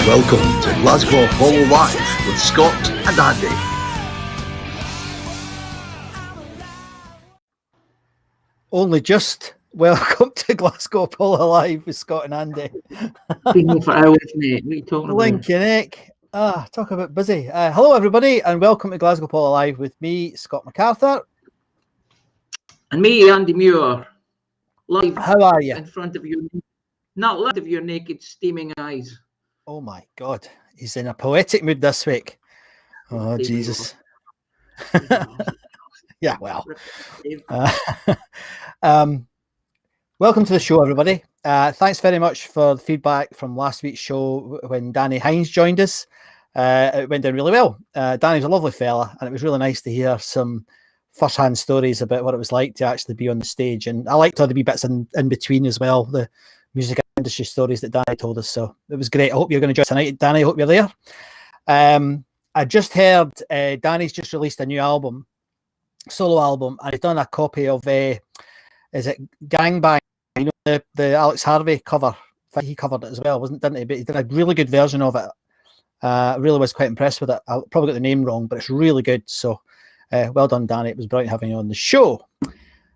Welcome to Glasgow Apollo Live with Scott and Andy. Only just. Welcome to Glasgow Apollo Live with Scott and Andy. Been for hours, mate. What are you talking about? Lincoln Neck. Talk about busy. Hello, everybody, and welcome to Glasgow Apollo Live with me, Scott MacArthur. And me, Andy Muir. Live. How are you? In front of you. Not live of your naked, steaming eyes. Oh, my God. He's in a poetic mood this week. Oh, Jesus. Yeah, well. Welcome to the show, everybody. Thanks very much for the feedback from last week's show when Danny Hynes joined us. It went down really well. Danny's a lovely fella, and it was really nice to hear some first-hand stories about what it was like to actually be on the stage. And I liked all the wee bits in between as well, the music industry stories that Danny told us. So it was great. I hope you're going to join tonight, Danny. I hope you're there. I just heard Danny's just released a new album, solo album, and he's done a copy of is it Gangbang? You know, the Alex Harvey cover. He covered it as well, didn't he? But he did a really good version of it. I really was quite impressed with it. I probably got the name wrong, but it's really good. So well done, Danny. It was brilliant having you on the show.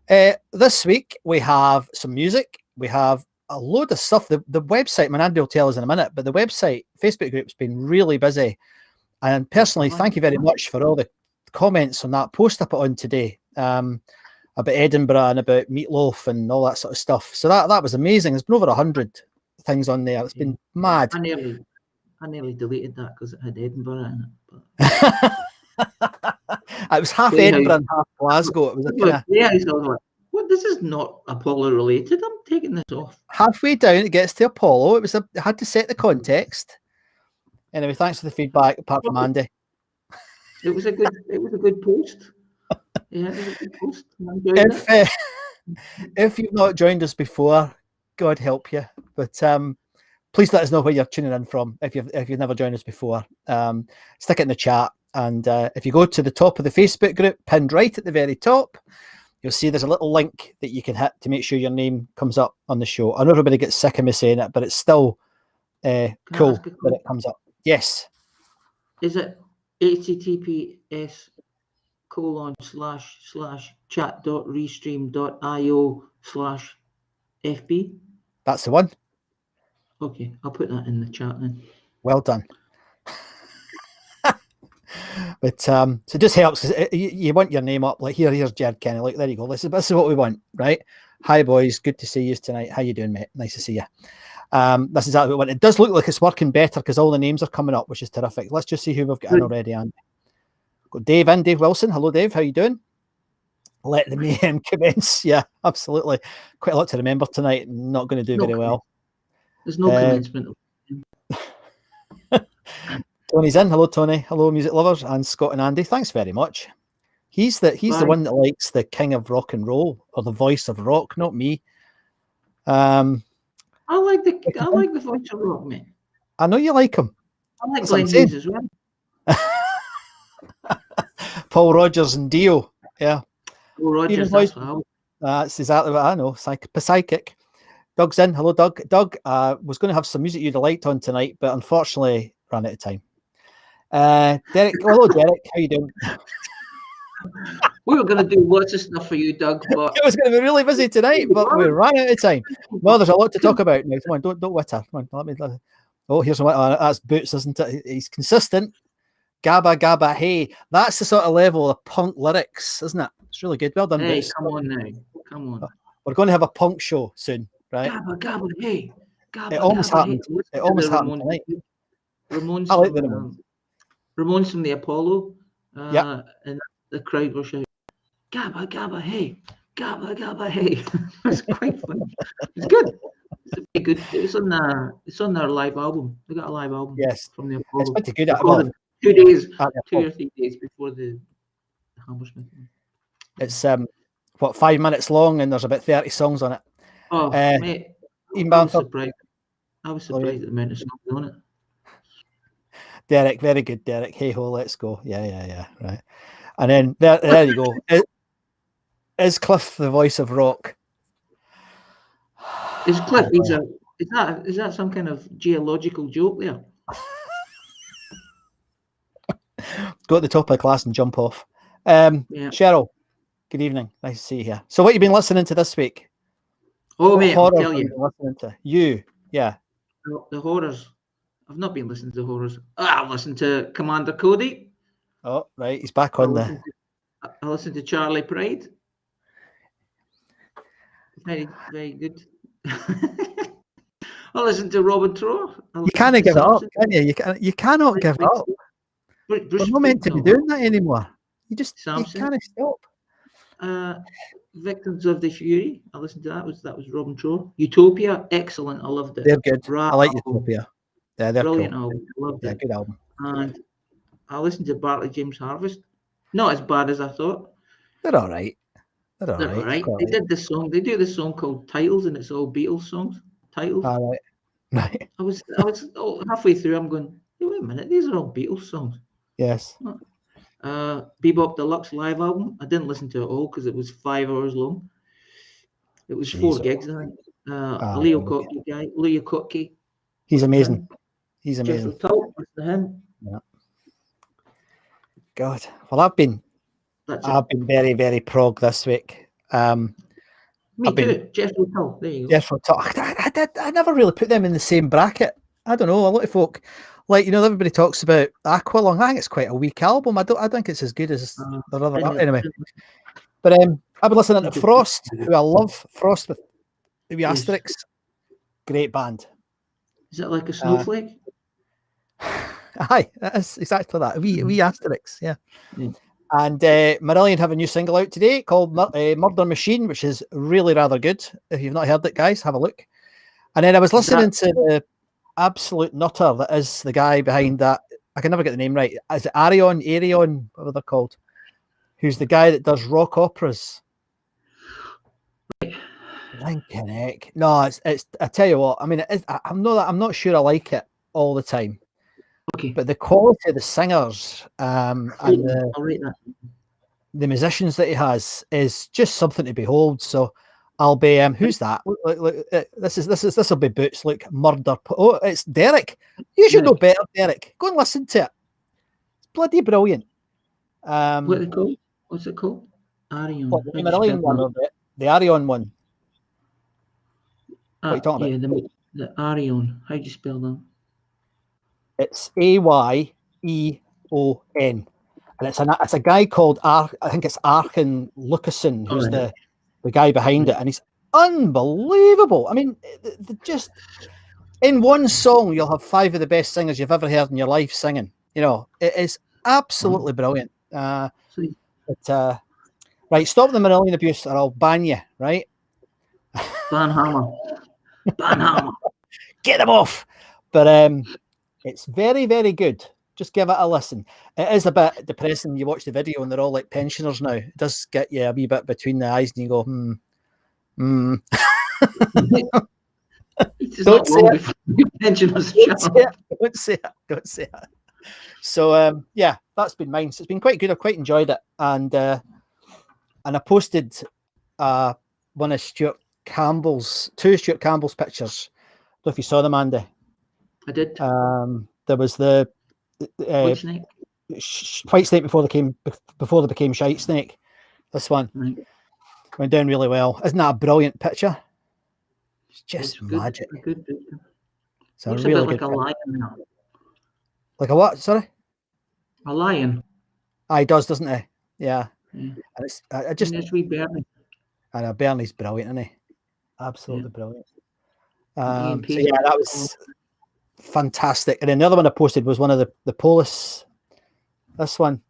This week we have some music. We have a load of stuff. The website, Andy will tell us in a minute, but the website, Facebook group's been really busy. And personally, thank you very much for all the comments on that post I put on today about Edinburgh and about Meatloaf and all that sort of stuff. So that was amazing. There's been over 100 things on there. It's been mad. I nearly deleted that because it had Edinburgh in it. But... it was half Edinburgh and half Glasgow. It was I was like, what? This is not Apollo related. I'm taking this off. Halfway down, it gets to Apollo. I had to set the context. Anyway, thanks for the feedback. Apart from Andy, it was a good post. Yeah, it was a good post. If you've not joined us before, God help you. But please let us know where you're tuning in from. If you've never joined us before, stick it in the chat. And if you go to the top of the Facebook group, pinned right at the very top, you'll see there's a little link that you can hit to make sure your name comes up on the show. I know everybody gets sick of me saying it, but it's still cool that it comes up. Yes. Is it https://chat.restream.io/FB? That's the one. Okay, I'll put that in the chat then. Well done. But so it just helps because you want your name up. Like here's Jared Kenny. Like there you go. This is what we want, right? Hi boys, good to see you tonight. How you doing, mate? Nice to see you. This is exactly what we want. It does look like it's working better because all the names are coming up, which is terrific. Let's just see who we've got in already. And got Dave in, Dave Wilson. Hello, Dave. How you doing? Let the mayhem commence. Yeah, absolutely. Quite a lot to remember tonight. Not going to do very well. There's no commencement. Tony's in. Hello, Tony. Hello, music lovers, and Scott and Andy. Thanks very much. He's the one that likes the king of rock and roll or the voice of rock, not me. I like the voice of rock, mate. I know you like him. I like Glenn Hughes as well. Paul Rogers and Dio. Yeah. Paul Rogers. That's exactly what I know. Psychic. Doug's in. Hello, Doug. Doug was going to have some music you'd have liked on tonight, but unfortunately ran out of time. Derek. Hello, Derek. How you doing? We were going to do lots of stuff for you, Doug, but it was going to be really busy tonight, but we ran out of time. Well, there's a lot to talk about now. Come on, don't witter. Come on, let me. Oh, here's one. That's Boots, isn't it? He's consistent. Gabba gabba hey. That's the sort of level of punk lyrics, isn't it? It's really good. Well done, hey, Boots. Come on now. Come on. We're going to have a punk show soon, right? Gabba gabba hey. Gabba, it almost gabba, happened. Hey. It almost happened tonight. Ramones. I like the Ramones. Ramones from the Apollo. Yeah. And the crowd were shouting, "Gabba gabba hey, gabba gabba hey." It's quite funny. It's good. It's good. It's on their live album. They got a live album. Yes, from the Apollo. It's pretty good. 2 days, 2 or 3 days before the Hammersmith. It's 5 minutes long, and there's about 30 songs on it. Oh, mate, I was surprised at the amount of songs on it. Derek, very good, Derek. Hey ho, let's go. Yeah. Right. And then there you go. Is Cliff the voice of rock? Is Cliff? Is that some kind of geological joke there? Go at the top of the class and jump off. Yeah. Cheryl, good evening. Nice to see you here. So what have you been listening to this week? Oh, What mate, I'll horrors tell have you. been listening to? You, yeah. The horrors. I've not been listening to horrors. I've listened to Commander Cody. Oh, right. He's back on the... I listened to Charlie Pride. Very, very good. I listened to Robin Trower. You can't give it up, can you? You cannot give it up. We're not meant to be doing that anymore. You can't stop. Victims of the Fury. I listened to that. That was Robin Trower. Utopia, excellent. I loved it. They're good. I like Utopia. Yeah, they're brilliant cool. album. I loved it. Good album. And I listened to Bartley James Harvest. Not as bad as I thought. They're all right. They're all right. They did this song. They do this song called Titles, and it's all Beatles songs. Titles. All right. Right. I was halfway through. I'm going, hey, wait a minute. These are all Beatles songs. Yes. Bebop Deluxe live album. I didn't listen to it all because it was 5 hours long. It was 4 gigs, I think. Leo Kottke. He's amazing. He's amazing. Jethro Tull, listen to him. Yeah. God. Well, I've been very, very prog this week. Me too. Jethro Tull. There you go. Jethro Tull. I never really put them in the same bracket. I don't know. A lot of folk, like, everybody talks about Aqualung. I think it's quite a weak album. I think it's as good as the other. Anyway, but I've been listening to Frost, who I love. Frost with Asterix. Great band. Is it like a snowflake? Aye, that's exactly that. Wee Asterix, yeah. And Marillion have a new single out today called Murder Machine, which is really rather good. If you've not heard it, guys, have a look. And then I was listening to the absolute nutter that is the guy behind that. I can never get the name right. Is it Arion, whatever they're called? Who's the guy that does rock operas? Lincoln Eck. No, it's. I tell you what. I mean, I'm not sure I like it all the time. Okay. But the quality of the singers and the musicians that he has is just something to behold. So I'll be who's that? Look, this will be Boots. Look, Murder. Oh, it's Derek. You should know better, Derek. Go and listen to it. It's bloody brilliant. What's it called? What's it called? Arion. The Marillion one or the Arion one? What are you talking about? The Arion. How do you spell that? It's Ayeon, and it's a guy called I think it's Arkin Lucassen, who's the guy behind it, and he's unbelievable. I mean, just in one song you'll have 5 of the best singers you've ever heard in your life singing. It is absolutely brilliant. Right, stop the Marillion abuse, or I'll ban you. Right, ban hammer. Get them off. But it's very, very good. Just give it a listen. It is a bit depressing. You watch the video and they're all like pensioners now. It does get you a wee bit between the eyes and you go, Don't say it. Don't say it. So, that's been mine. So it's been quite good. I've quite enjoyed it. And I posted one of two Stuart Campbell's pictures. I don't know if you saw them, Andy. I did. There was the White snake before they became shite snake. This one went down really well. Isn't that a brilliant picture? It's just magic. Good. So looks really a bit like a lion now. Like a what? Sorry. A lion. He does, doesn't he? Yeah. And it's just wee Bernie. I know Bernie's brilliant, isn't he? Absolutely brilliant. So that was fantastic. And then the other one I posted was one of the Polis. This one.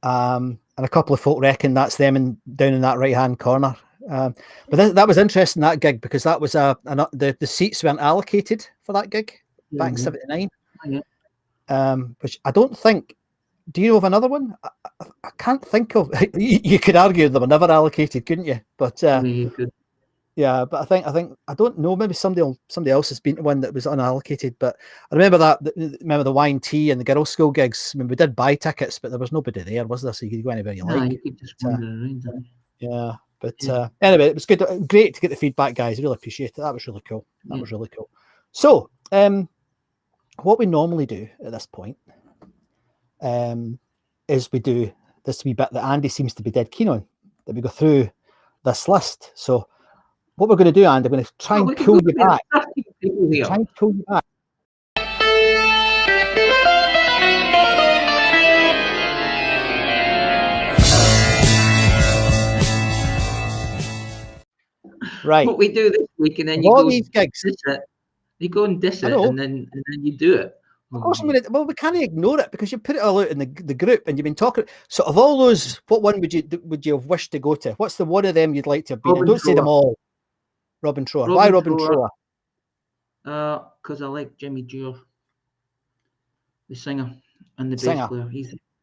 And a couple of folk reckon that's them down in that right hand corner. But that was interesting, that gig, because that was the seats weren't allocated for that gig back in '79. Which I don't think. Do you know of another one? I can't think of. You could argue they were never allocated, couldn't you? But you could. Yeah, but I don't know. Maybe somebody else has been to one that was unallocated. But I remember the wine tea and the girls' school gigs. I mean, we did buy tickets, but there was nobody there, was there? So you could go anywhere you like. You could just wander around. Yeah, but anyway, it was good. Great to get the feedback, guys. I really appreciate it. That was really cool. So, what we normally do at this point is we do this wee bit that Andy seems to be dead keen on, that we go through this list. So what we're going to do, Andy, I'm going to try and pull you back. Try and pull you back. Right. What we do this week, and then you go these gigs. Diss it. You go and diss it, and then you do it. Of course, I'm going to. Well, we can't ignore it because you put it all out in the group, and you've been talking. So, of all those, what one would you have wished to go to? What's the one of them you'd like to have been? Don't say them all. Robin Trower. Why Robin Trower? Because I like Jimmy Dure, the singer and the bass player.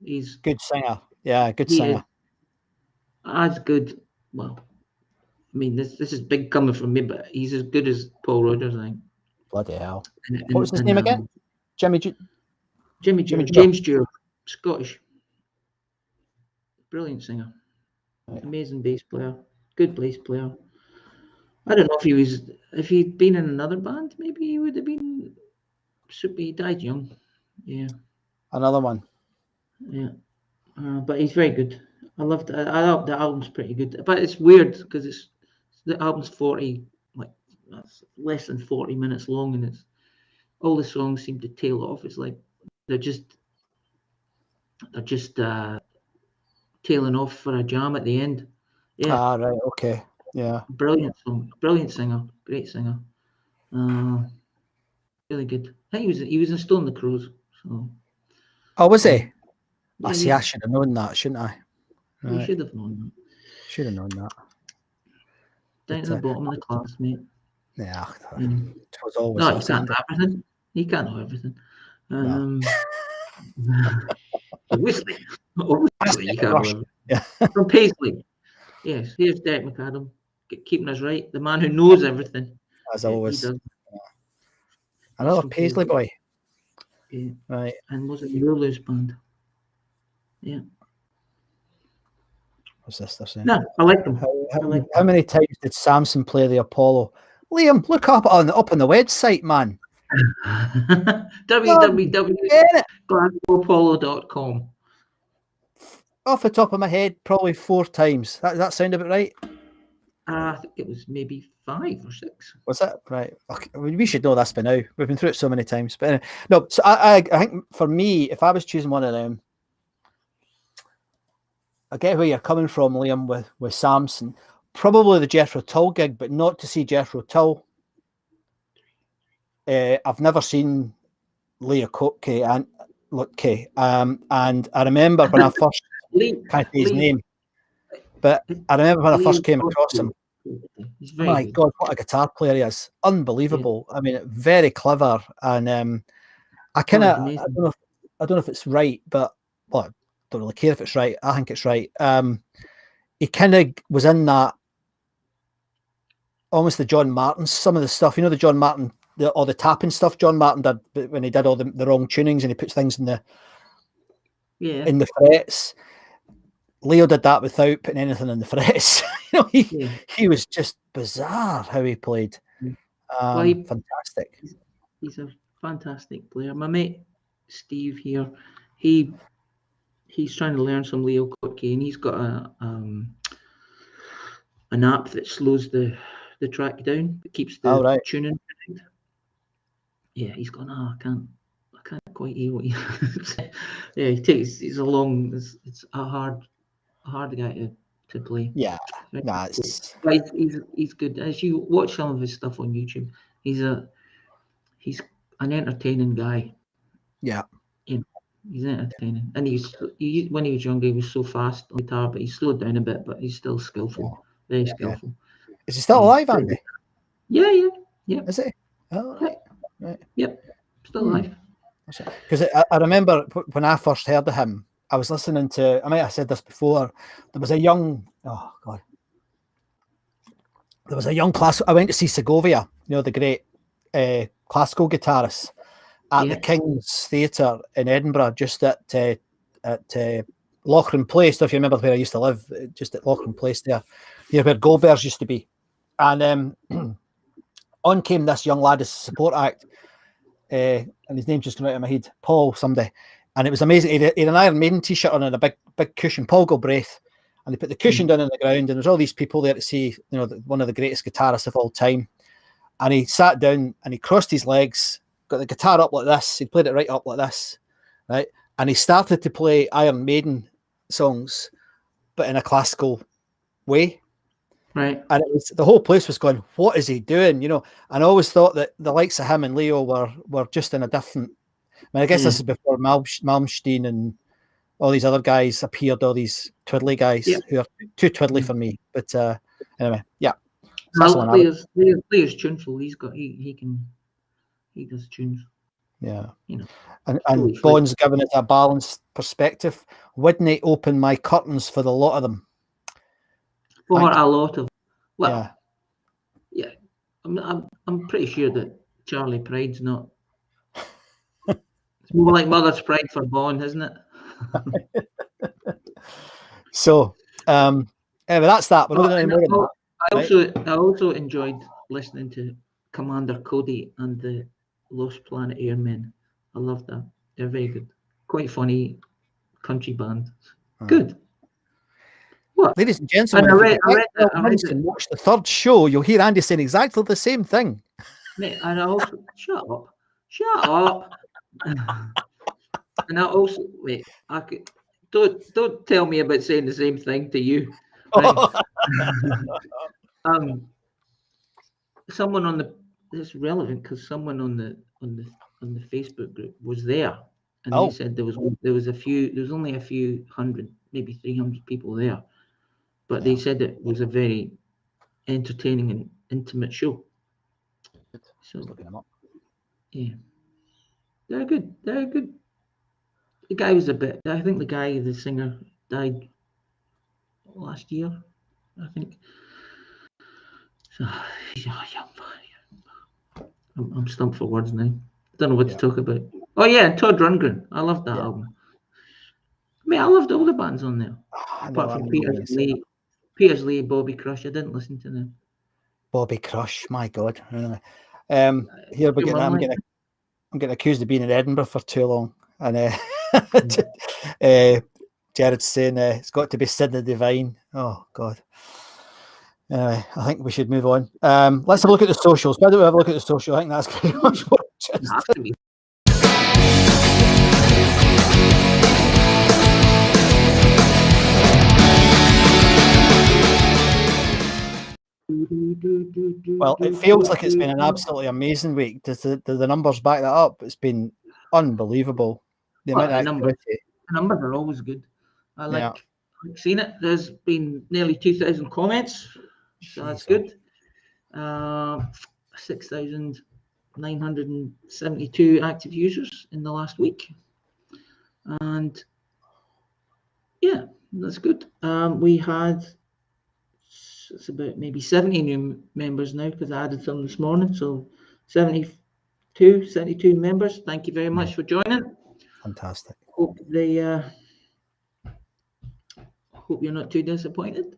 He's good singer. Yeah, good singer. As good. Well, I mean, this is big coming from me, but he's as good as Paul Rodgers, I think. Bloody hell! What was his name again? James Dure, Scottish, brilliant singer, amazing bass player, good bass player. I don't know if he'd been in another band, maybe he would have been super. He died young. Yeah. Another one. Yeah. But he's very good. I love the album's pretty good. But it's weird because the album's 40, like that's less than 40 minutes long, and it's all the songs seem to tail off. It's like they're just tailing off for a jam at the end. Yeah. Ah, right. Okay. Yeah. Brilliant song. Brilliant singer. Great singer. Really good. I think he was in Stone the Crows. So. Oh, was he? I see. I should have known that, shouldn't I? Right. You should have known that. Should have known that. Down to the bottom of the class, mate. Yeah. It was always. No, you can't know everything. You can't know everything. Obviously, you can't know everything. Yeah. From Paisley. Yes, here's Derek McAdam, keeping us right. The man who knows everything. As always. Another Paisley boy. Yeah. Right. And was it your loose band? Yeah. What's this they're saying? No, I like them. How many times did Samson play the Apollo? Liam, look up on the website, man. www.glasgowapollo.com. Off the top of my head, probably 4 times. That sound about right? I think it was maybe 5 or 6. Was it? Right. Okay. We should know this by now. We've been through it so many times. But anyway, no, so I think for me, if I was choosing one of them, I get where you're coming from, Liam, with Samson. Probably the Jethro Tull gig, but not to see Jethro Tull. I've never seen Leah Kotke and I remember when I first can't say his name, but I remember when I first came across him. My God, what a guitar player he is! Unbelievable. Yeah. I mean, very clever, and I don't know if it's right, but well, I don't really care if it's right. I think it's right. He kind of was in that almost the John Martin, some of the stuff, the John Martin, all the tapping stuff John Martin did when he did all the wrong tunings and he puts things in the frets. Leo did that without putting anything in the frets. He was just bizarre how he played. Fantastic. He's a fantastic player. My mate Steve here, he's trying to learn some Leo Kotke, and he's got an app that slows the track down, it keeps the tuning. Yeah, he's gone. I can't quite hear what he. Yeah, he's a long. It's a hard guy to play. Yeah, right? He's good. As you watch some of his stuff on YouTube, he's an entertaining guy. Yeah. He's entertaining, and when he was younger, he was so fast on guitar, but he slowed down a bit. But he's still skillful, very skillful. Is he still alive, Andy? Yeah. Is he? Oh, right. Yep, still alive. Because I remember when I first heard of him, I was listening to. I might have said this before. There was a young. Oh God. There was a young class. I went to see Segovia. The great classical guitarist. At the King's Theatre in Edinburgh, just at Lochran Place. So if you remember where I used to live, just at Lochran Place there, near where Goldberg's used to be. And on came this young lad as a support act. and his name's just come out of my head, Paul somebody, and it was amazing. He had an Iron Maiden t-shirt on and a big cushion, Paul Galbraith, and they put the cushion down on the ground, and there's all these people there to see, one of the greatest guitarists of all time. And he sat down and he crossed his legs, got the guitar up like this. He played it right up like this, right? And he started to play Iron Maiden songs, but in a classical way. Right. And the whole place was going, what is he doing? And I always thought that the likes of him and Leo were just in a different, I guess this is before Malmsteen and all these other guys appeared, all these twiddly guys who are too twiddly for me. But anyway, yeah. So Leo's tuneful. He does tunes. Yeah. And Bond's given it a balanced perspective. Wouldn't he open my curtains for the lot of them? For a lot of, well, yeah. I'm pretty sure that Charlie Pride's not. It's more like Mother's Pride for Bond, isn't it? So, anyway, that's that. We're not doing any more than that. I also enjoyed listening to Commander Cody and the Lost Planet Airmen. I love that. They're very good. Quite funny country band. Good. What? Ladies and gentlemen, and watch the third show, you'll hear Andy saying exactly the same thing. Mate, and I also shut up. And I also don't tell me about saying the same thing to you. Right? Someone it's relevant because someone on the Facebook group was there, and they said there was only a few hundred, maybe 300 people there, but they said it was a very entertaining and intimate show. So looking them up. Yeah, they're good. The guy was I think the singer died last year, I think. So he's a young man. I'm stumped for words now. Don't know what to talk about. Oh yeah, Todd Rundgren. I loved that album. I loved all the bands on there. Apart from Peters Lee, Bobby Crush. I didn't listen to them. Bobby Crush, my God. Here we I'm getting accused of being in Edinburgh for too long. And Jared's saying it's got to be Sidney Devine. Oh God. Anyway, I think we should move on. Let's have a look at the socials. Why don't we have a look at the social? I think that's pretty much more interesting. Well, it feels like it's been an absolutely amazing week. Does the numbers back that up? It's been unbelievable. The numbers are always good. I like seeing it. There's been nearly 2,000 comments, so that's good. 6,972 active users in the last week, and yeah, that's good. We had it's about maybe 70 new members now because I added some this morning, so 72 members. Thank you very much for joining. Fantastic. Hope you're not too disappointed.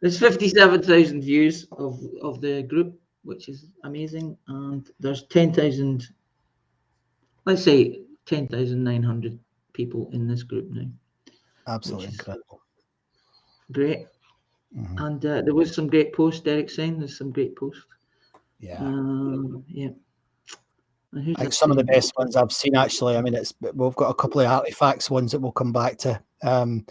There's 57,000 views of the group, which is amazing, and there's 10,000, let's say 10,900 people in this group now. Absolutely incredible. Great. Mm-hmm. And there was some great posts. Derek saying there's some great posts. Yeah. I think some of the best ones I've seen, actually. I mean, we've got a couple of Artefacts ones that we'll come back to. I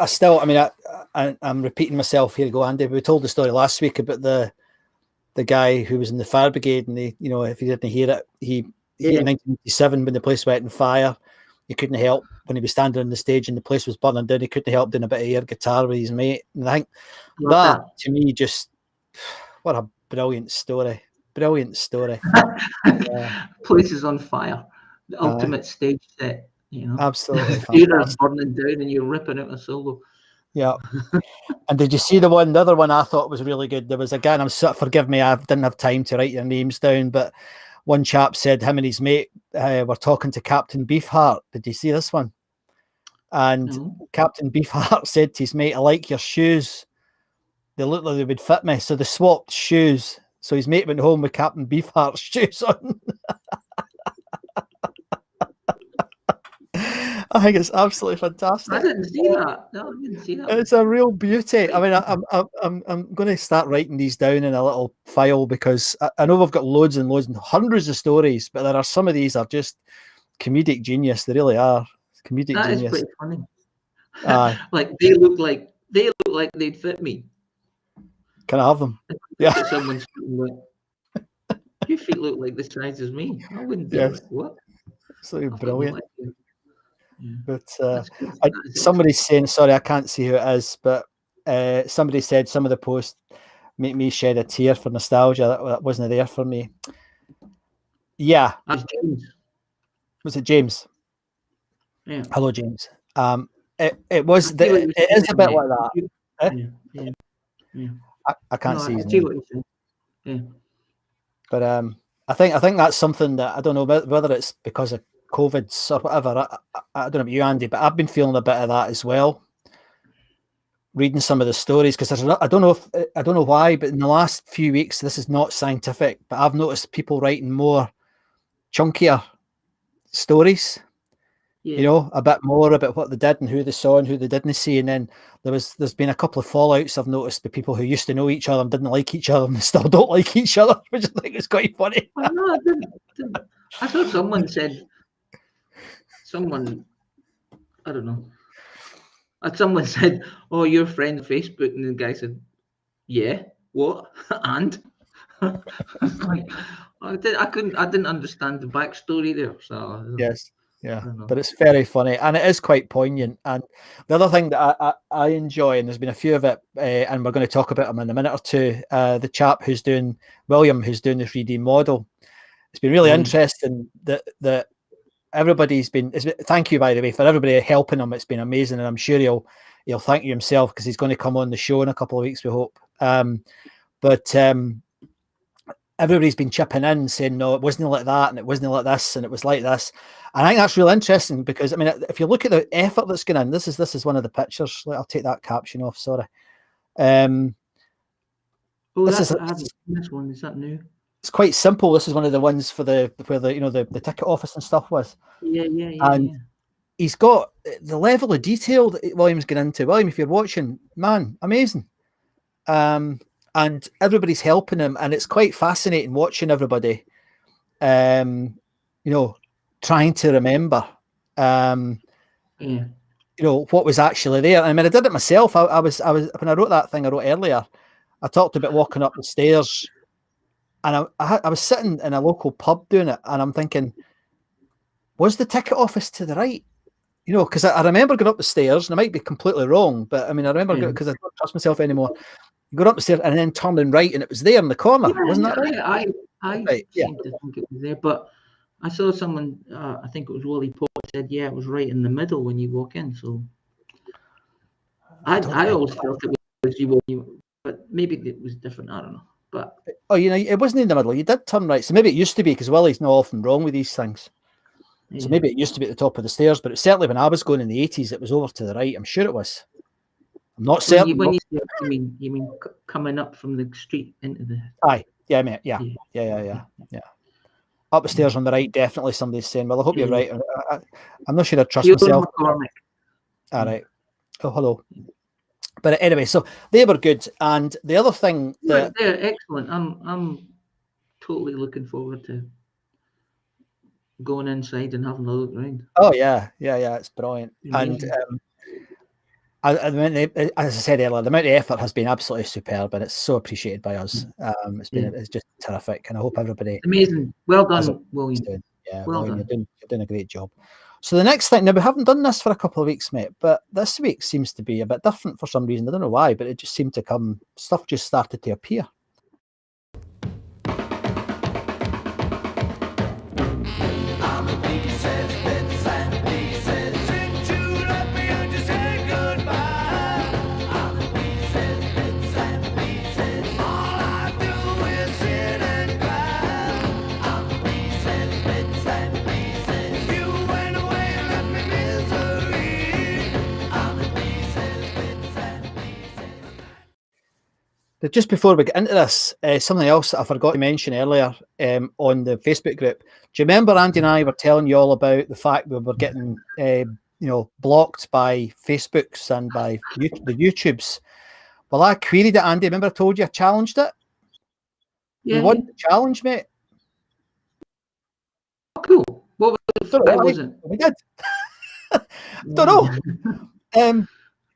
still, I mean, I'm repeating myself. Here you go, Andy. We told the story last week about the guy who was in the fire brigade, and if you didn't hear it, he in 1987 when the place went on fire, he couldn't help when he was standing on the stage and the place was burning down. He couldn't help doing a bit of air guitar with his mate, and I think that to me just what a brilliant story. Brilliant story. Place is on fire. The ultimate stage set. Absolutely. Theatre's burning down and you're ripping out a solo. Yeah. And did you see the other one I thought was really good? There was, again, forgive me, I didn't have time to write your names down, but one chap said him and his mate were talking to Captain Beefheart. Did you see this one? And Captain Beefheart said to his mate, I like your shoes. They look like they would fit me. So they swapped shoes. So his mate went home with Captain Beefheart's shoes on. I think it's absolutely fantastic. I didn't see that. No, I didn't see that. It's a real beauty. I mean, I'm going to start writing these down in a little file because I know we've got loads and loads and hundreds of stories, but there are some of these are just comedic genius. They really are comedic That genius. is pretty funny. Aye. Like they look like they'd fit me. Can I have them? Yeah. Someone's your feet look like the size as me. I wouldn't do Yes. it. What? Absolutely brilliant. Yeah. But somebody's saying, sorry, I can't see who it is, but somebody said some of the posts make me shed a tear for nostalgia. That wasn't there for me. Yeah. That's James. Was it James? Yeah. Hello, James. It was. It is a bit like that. Yeah. I can't see his I see name. what you're saying. Yeah. But I think that's something that I don't know whether it's because of COVID or whatever. I don't know about you, Andy, but I've been feeling a bit of that as well. Reading some of the stories because I don't know why, but in the last few weeks, this is not scientific, but I've noticed people writing more chunkier stories. Yeah. You know, a bit more about what they did and who they saw and who they didn't see. And then there's been a couple of fallouts I've noticed with people who used to know each other and didn't like each other and they still don't like each other, which I think is quite funny. Oh, no, I didn't. I saw someone said, I don't know. Someone said, "Oh, you're friend on Facebook," and the guy said, "Yeah, what?" And I didn't understand the backstory there. So Yes, yeah, but it's very funny and it is quite poignant. And the other thing that I enjoy, and there's been a few of it, and we're going to talk about him in a minute or two. The chap William, who's doing the 3D model, it's been really interesting that everybody's been. Thank you, by the way, for everybody helping him. It's been amazing, and I'm sure he'll thank you himself because he's going to come on the show in a couple of weeks. We hope. But everybody's been chipping in saying, no, it wasn't like that, and it wasn't like this, and it was like this. And I think that's really interesting because I mean, if you look at the effort that's going in, this is one of the pictures. I'll take that caption off. Sorry. this one is that new? It's quite simple. This is one of the ones for where the ticket office and stuff was. Yeah. And he's got the level of detail that William's getting into. William, if you're watching, man, amazing. And everybody's helping him, and it's quite fascinating watching everybody. Trying to remember. What was actually there. I mean, I did it myself. I was when I wrote that thing I wrote earlier. I talked about walking up the stairs. And I was sitting in a local pub doing it, and I'm thinking, was the ticket office to the right? Because I remember going up the stairs, and I might be completely wrong, but I mean, I remember because I don't trust myself anymore. You go up the stairs and then turning right, and it was there in the corner, wasn't that right? I seem to think it was there, but I saw someone, I think it was Wally Pope, said, yeah, it was right in the middle when you walk in. So I always felt it was you, but maybe it was different. I don't know. But it wasn't in the middle. You did turn right. So maybe it used to be, because Willie's not often wrong with these things. So maybe it used to be at the top of the stairs, but certainly when I was going in the 80s, it was over to the right. I'm sure it was. I'm not certain. When you mean coming up from the street into the... Aye. Yeah, mate. Yeah. Up the stairs on the right, definitely somebody's saying, well, I hope you're right. I'm not sure I trust myself. All right. Oh, hello. But anyway, so they were good. And the other thing that... They're excellent. I'm totally looking forward to going inside and having a look around. Oh, yeah. It's brilliant. Amazing. And as I said earlier, the amount of effort has been absolutely superb, and it's so appreciated by us. It's just terrific, and I hope everybody... Amazing. Well done, William. Well done. You're doing a great job. So the next thing, now we haven't done this for a couple of weeks, mate, but this week seems to be a bit different for some reason. I don't know why, but it just seemed to come, stuff just started to appear. Just before we get into this, something else that I forgot to mention earlier on the Facebook group. Do you remember Andy and I were telling you all about the fact we were getting, blocked by Facebooks and by the YouTubes? Well, I queried it, Andy. Remember I told you I challenged it? Yeah. We won the challenge, mate. Oh, cool. What was it? We did. Don't know.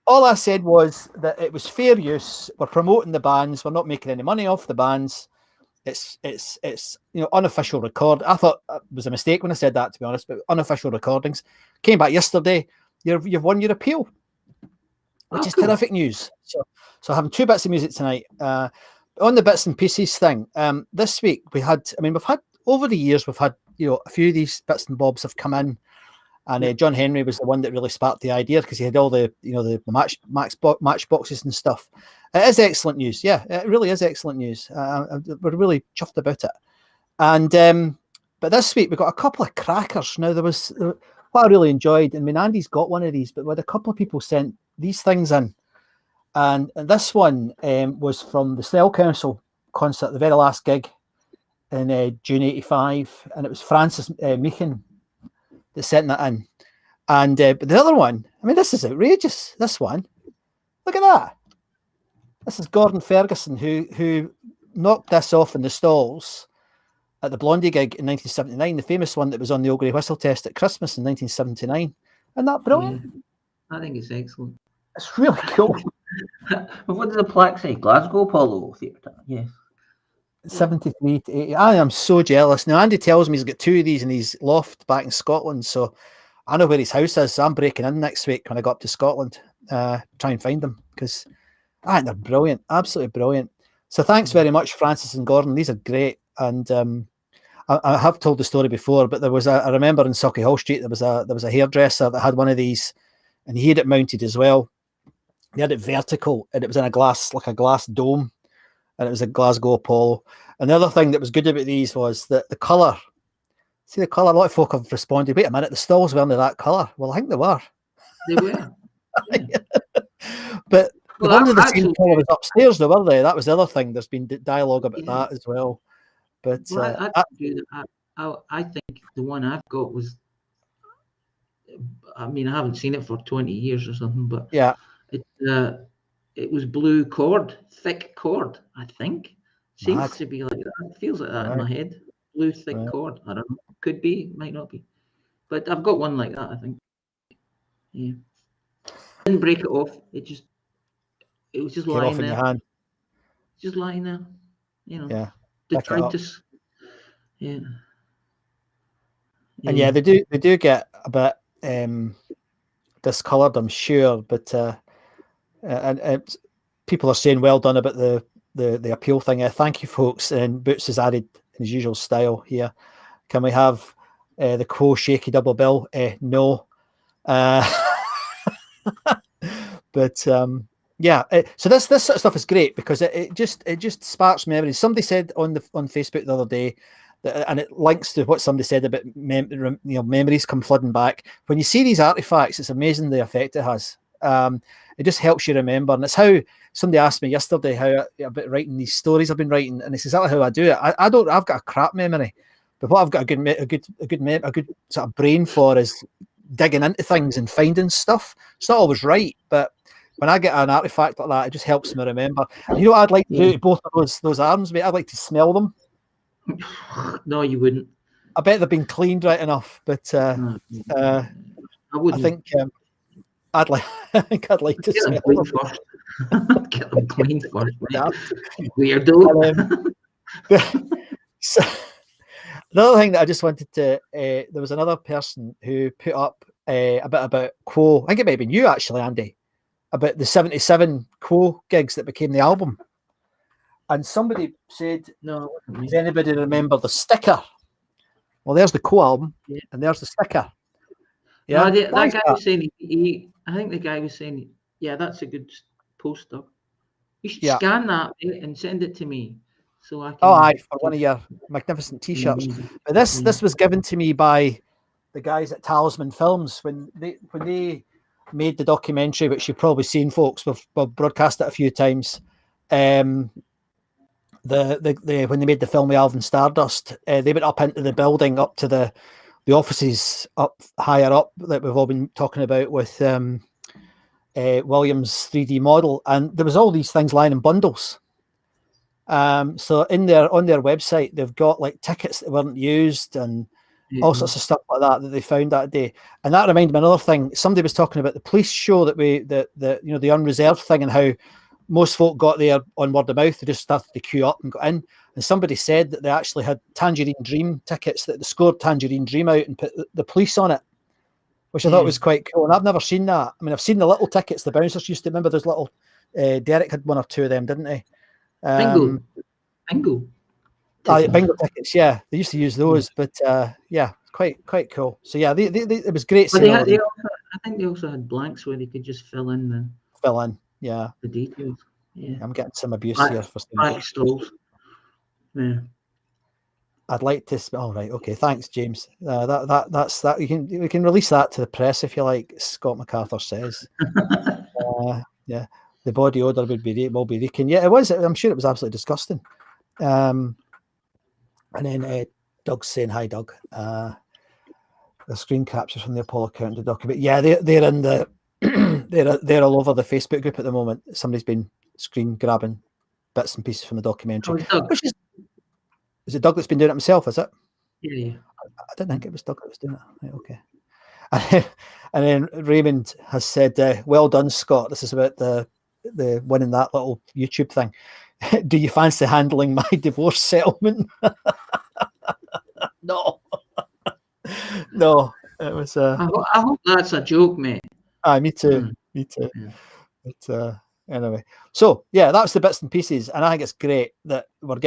All I said was that it was fair use. We're promoting the bands. We're not making any money off the bands. It's unofficial record. I thought it was a mistake when I said that, to be honest. But unofficial recordings came back yesterday. You've won your appeal, which is cool. Terrific news. So having 2 bits of music tonight. On the bits and pieces thing. This week we've had over the years we've had a few of these bits and bobs have come in. And John Henry was the one that really sparked the idea because he had all the match boxes and stuff. It is excellent news. Yeah, it really is excellent news. We're really chuffed about it. And but this week we got a couple of crackers. Now there was what I really enjoyed. I mean, Andy's got one of these, but we had a couple of people sent these things in, and this one was from the Snell Council concert, the very last gig in June '85, and it was Francis Meehan that sent that in. And but the other one, I mean, this is outrageous. This one, look at that. This is Gordon Ferguson who knocked this off in the stalls at the Blondie gig in 1979, the famous one that was on the Old Grey Whistle Test at Christmas in 1979. Isn't that brilliant? Yeah, I think it's excellent. It's really cool. What does the plaque say? Glasgow Apollo Theatre. Yes. 73 to 80. I am so jealous. Now, Andy tells me he's got 2 of these in his loft back in Scotland, so I know where his house is. So I'm breaking in next week when I go up to Scotland, try and find them, because I think they're brilliant, absolutely brilliant. So thanks very much, Francis and Gordon. These are great. And I have told the story before, but I remember in Sauchiehall Street there was a hairdresser that had one of these, and he had it mounted as well. He had it vertical, and it was in a glass dome. And it was a Glasgow Apollo. And the other thing that was good about these was that the colour. See the colour? A lot of folk have responded, wait a minute, the stalls weren't that colour. Well, I think they were. They were. Yeah. But the ones of the same colour was upstairs, though, were they? That was the other thing. There's been dialogue about that as well. But I think the one I've got was, I mean, I haven't seen it for 20 years or something, but yeah, it was blue cord, thick cord, I think. Seems to be like that. It feels like that in my head. Blue thick cord. I don't know. Could be, might not be. But I've got one like that, I think. Yeah. Didn't break it off. It was just lying there. Your hand. Just lying there. Yeah. Detritus. Yeah. And yeah, they do get a bit discoloured, I'm sure, but and people are saying well done about the appeal thing. Thank you, folks. And Boots has added in his usual style here. Can we have the Quo shaky double bill? No. But yeah. So this sort of stuff is great because it just sparks memories. Somebody said on Facebook the other day, and it links to what somebody said about memories come flooding back. When you see these artifacts, it's amazing the effect it has. It just helps you remember, and it's how somebody asked me yesterday about writing these stories I've been writing, and it's exactly how I do it. I've got a crap memory, but what I've got a good sort of brain for is digging into things and finding stuff. It's not always right, but when I get an artifact like that, it just helps me remember. And you know what I'd like to do to both of those arms, mate? I'd like to smell them. No, you wouldn't. I bet they've been cleaned right enough, but I wouldn't. I think I'd like to smell them first. Get them cleaned first. Right? Weirdo. So, another thing that I just wanted to, there was another person who put up a bit about Quo. I think it might have been you actually, Andy, about the 77 Quo gigs that became the album. And somebody said, no, does anybody remember the sticker? Well, there's the Quo album, and there's the sticker. Yeah, no, that guy was saying, I think the guy was saying, yeah, that's a good poster. You should scan that and send it to me. So I can. Oh, aye, for one of your magnificent T-shirts. But this was given to me by the guys at Talisman Films when they made the documentary, which you've probably seen, folks. We've broadcast it a few times. the when they made the film with Alvin Stardust, they went up into the building, up to the offices up higher up that we've all been talking about with Williams 3D model, and there was all these things lying in bundles. So on their website, they've got like tickets that weren't used and all sorts of stuff like that they found that day. And that reminded me of another thing. Somebody was talking about the police show that the unreserved thing, and how most folk got there on word of mouth. They just started to queue up and got in. And somebody said that they actually had Tangerine Dream tickets, that they scored Tangerine Dream out and put the police on it, which I thought was quite cool. And I've never seen that. I mean, I've seen the little tickets the bouncers used to, remember those little, Derek had one or two of them, didn't he? Bingo. Bingo tickets, yeah. They used to use those, but yeah, quite cool. So yeah, it was great. But I think they also had blanks where they could just fill in the details. Yeah, I'm getting some abuse here for back stalls. Yeah, I'd like to. Oh right, okay. Thanks, James. That's that. We can release that to the press if you like. Scott MacArthur says. Yeah, the body odor will be reeking. Yeah, it was. I'm sure it was absolutely disgusting. And then Doug's saying hi, Doug. The screen captures from the Apollo account to document. Yeah, they're in the they're all over the Facebook group at the moment. Somebody's been screen grabbing bits and pieces from the documentary. Which is it Doug that's been doing it himself? Is it? Yeah. I didn't think it was Doug that was doing it. Right, okay. And then Raymond has said, "Well done, Scott. This is about the winning that little YouTube thing. Do you fancy handling my divorce settlement?" No. No, it was. I hope that's a joke, mate. Me too. Me too. Yeah. But anyway, so yeah, that's the bits and pieces, and I think it's great that we're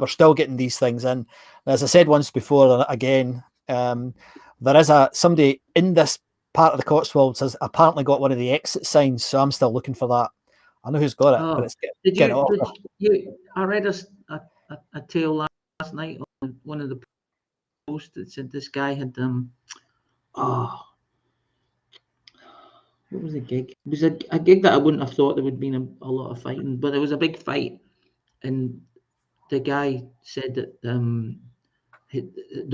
still getting these things in. And as I said once before, and again, there is somebody in this part of the Cotswolds has apparently got one of the exit signs, so I'm still looking for that. I know who's got it, but it's I read a tale last night on one of the posts that said this guy had what was the gig? It was a gig that I wouldn't have thought there would have been a lot of fighting, but there was a big fight, and the guy said that the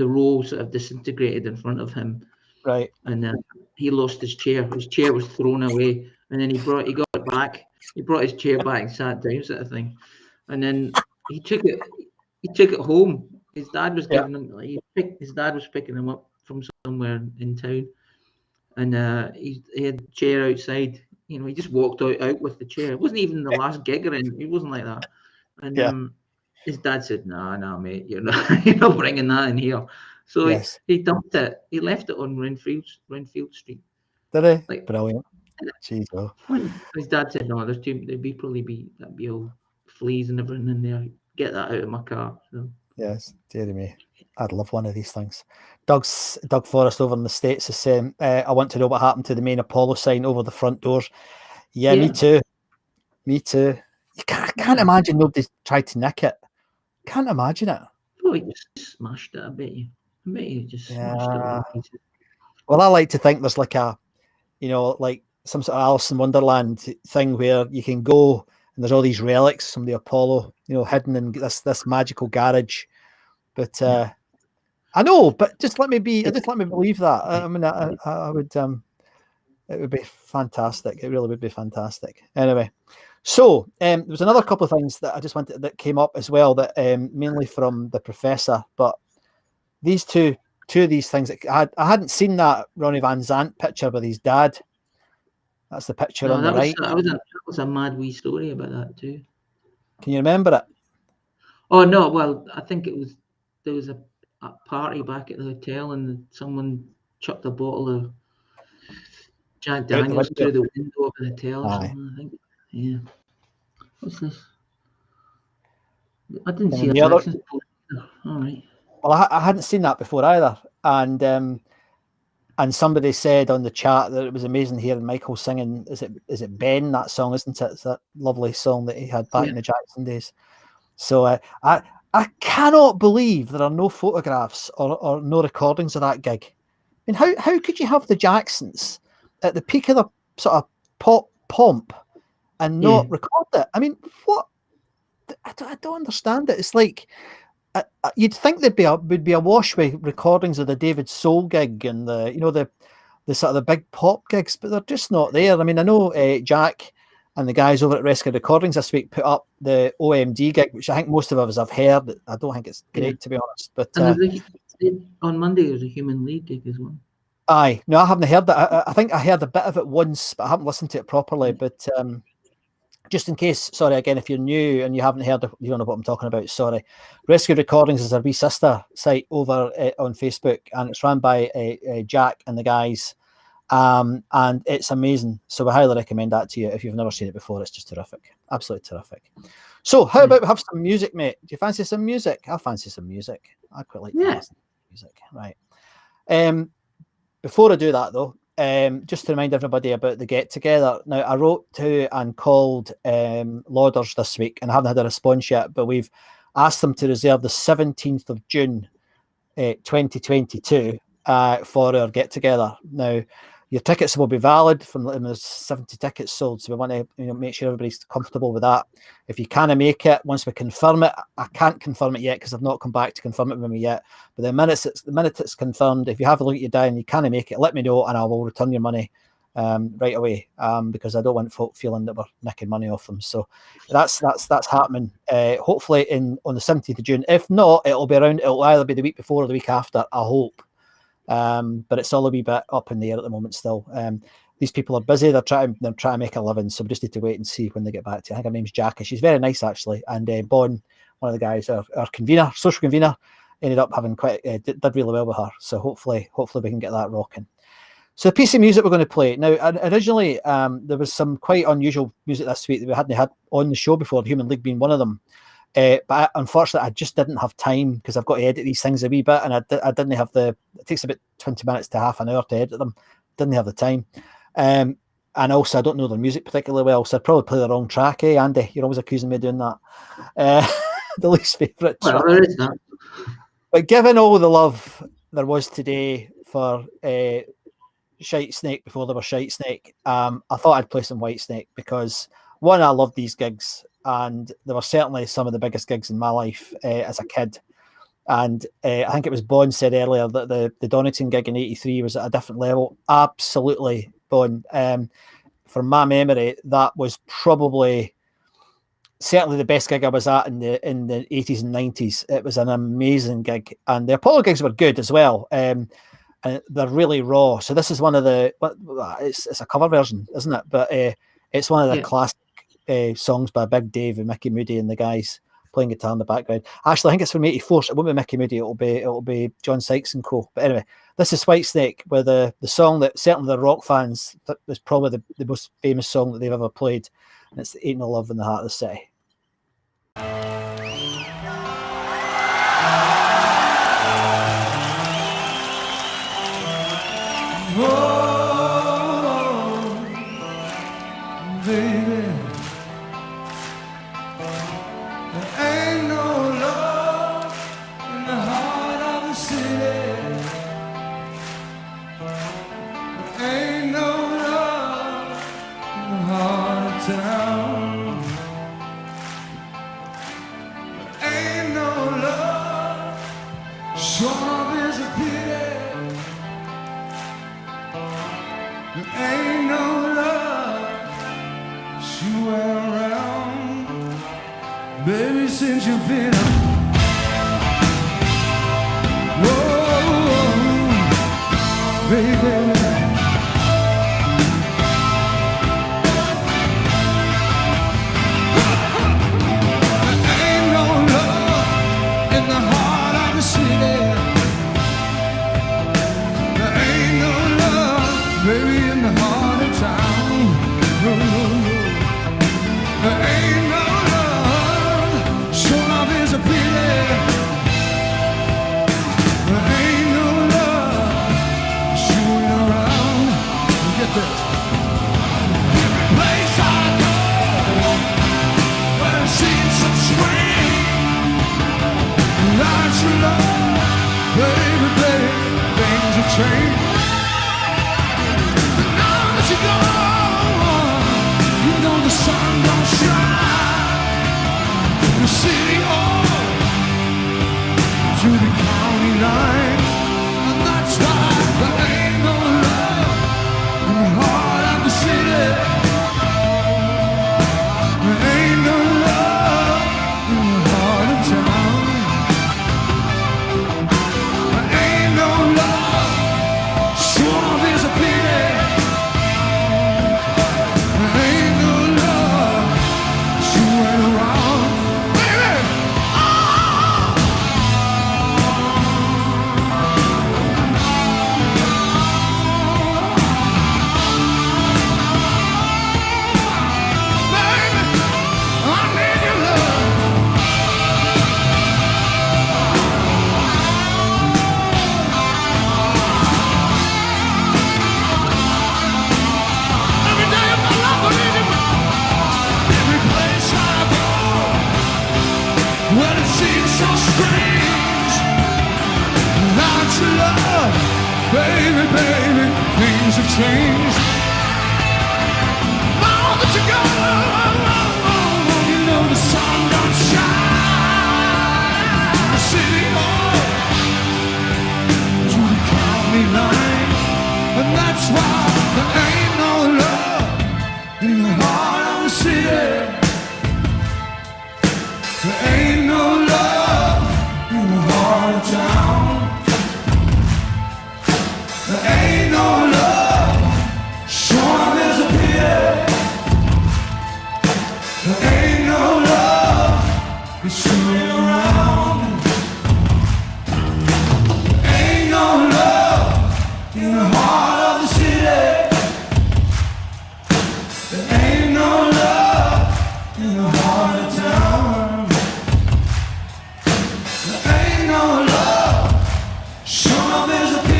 row sort of disintegrated in front of him, right? And he lost his chair. His chair was thrown away, and then he got it back. He brought his chair back and sat down, sort of thing, and then he took it home. His dad was giving him. His dad was picking him up from somewhere in town, and he had a chair outside. You know, he just walked out with the chair. It wasn't even the last gig or anything. It wasn't like that. And his dad said, "No, mate, you're not bringing that in here." So he dumped it. He left it on Renfield Street. Did he? Brilliant. Jeez, oh. His dad said, "No, that'd be all fleas and everything in there. Get that out of my car." So. Yes, dearie me. I'd love one of these things. Doug Forrest over in the States is saying, "I want to know what happened to the main Apollo sign over the front doors." Yeah. Me too. You can't imagine nobody tried to nick it. Can't imagine it. Oh, he just smashed it. I bet you just smashed it. Well, I like to think there's like like some sort of Alice in Wonderland thing where you can go and there's all these relics from the Apollo, hidden in this magical garage. But I know, but just let me believe that. I mean, I would. It would be fantastic. It really would be fantastic. Anyway, so there was another couple of things that I just wanted that came up as well, that mainly from the professor. But these two of these things that I hadn't seen that Ronnie Van Zant picture with his dad. That's the picture on the right. That was a mad wee story about that too. Can you remember it? Oh no, well I think there was a party back at the hotel and someone chucked a bottle of Jack Daniels through the window of the hotel or something, I think. Yeah. What's this? I didn't see a Jackson's poster. All right. Well, I hadn't seen that before either. And somebody said on the chat that it was amazing hearing Michael singing. Is it Ben, that song, isn't it? It's that lovely song that he had back in the Jackson days. So I cannot believe there are no photographs or no recordings of that gig. I mean, how could you have the Jacksons at the peak of the sort of pop pomp and not record it. I mean, what? I don't understand it. It's like you'd think would be awash with recordings of the David Soul gig and the sort of the big pop gigs, but they're just not there. I mean, I know Jack and the guys over at Rescue Recordings this week put up the OMD gig, which I think most of us have heard. I don't think it's great, to be honest. But on Monday there's a Human League gig as well. Aye, no, I haven't heard that. I think I heard a bit of it once, but I haven't listened to it properly. But just in case, sorry again, if you're new and you haven't heard, you don't know what I'm talking about. Sorry, Rescue Recordings is a wee sister site over on Facebook, and it's run by Jack and the guys, and it's amazing. So I highly recommend that to you if you've never seen it before. It's just terrific, absolutely terrific. So how about we have some music, mate? Do you fancy some music? I fancy some music. I quite like to listen to music, right? Before I do that, though, just to remind everybody about the get-together. Now, I wrote to and called Lauders this week, and I haven't had a response yet, but we've asked them to reserve the 17th of June, 2022, for our get-together. Now, your tickets will be valid from there's 70 tickets sold, so we want to make sure everybody's comfortable with that. If you can't make it, once we confirm it, I can't confirm it yet because I've not come back to confirm it with me yet. But the minute it's confirmed, if you have a look at your diary and you can't make it, let me know and I will return your money right away, because I don't want folk feeling that we're nicking money off them. So that's happening. Hopefully on the 17th of June. If not, it'll either be the week before or the week after, I hope. But it's all a wee bit up in the air at the moment still. These people are busy. They're trying to make a living, so we just need to wait and see when they get back to you. I think her name's Jackie. She's very nice, actually. And Bon, one of the guys, our convener, social convener, ended up having did really well with her. So hopefully we can get that rocking. So the piece of music we're going to play. Now, originally, there was some quite unusual music this week that we hadn't had on the show before, Human League being one of them. But unfortunately, I just didn't have time because I've got to edit these things a wee bit, and I didn't have it takes about 20 minutes to half an hour to edit them. Didn't have the time. And also, I don't know their music particularly well, so I'd probably play the wrong track, Andy? You're always accusing me of doing that. The least favourite track. There is that. But given all the love there was today for Shite Snake before there was Shite Snake, I thought I'd play some White Snake because, one, I love these gigs, and they were certainly some of the biggest gigs in my life as a kid. And I think it was Bon said earlier that the Donington gig in '83 was at a different level. Absolutely, Bon. From my memory, that was probably certainly the best gig I was at in the 80s and 90s. It was an amazing gig, and the Apollo gigs were good as well. And they're really raw. So this is one of it's a cover version, isn't it? But it's one of the classic songs by Big Dave and Mickey Moody and the guys playing guitar in the background. Actually, I think it's from '84, so it won't be Mickey Moody, it'll be John Sykes and co. But anyway, this is White Snake with the song that certainly the rock fans, that was probably the most famous song that they've ever played, and it's Ain't No Love in the Heart of the City. Oh, baby, there ain't no love in the heart of the city. There ain't no love in the heart of town. There ain't no love, sure is a pity. There ain't no love you were around, baby, since you've been whoa, baby. There ain't no love in the heart of the city. There ain't no love, baby, in the heart of town. No, no, no. There ain't no love, sure love is a pity. There ain't no love, shooting around. Get this. Every place I go, where it seems so strange, without your love, baby, baby, things have changed. But now that you're gone, you know the sun Baby, baby, things have changed. Now that you're gone, you know the sun don't shine. The city hall to the county line, and that's why there ain't no love in the heart of the city. There ain't no love in the heart of town. There ain't no love, sure there's a pity. There ain't no love, it's swimming around. There ain't no love in the heart of the city. There ain't no love in the heart of town. There ain't no love, sure there's a pity.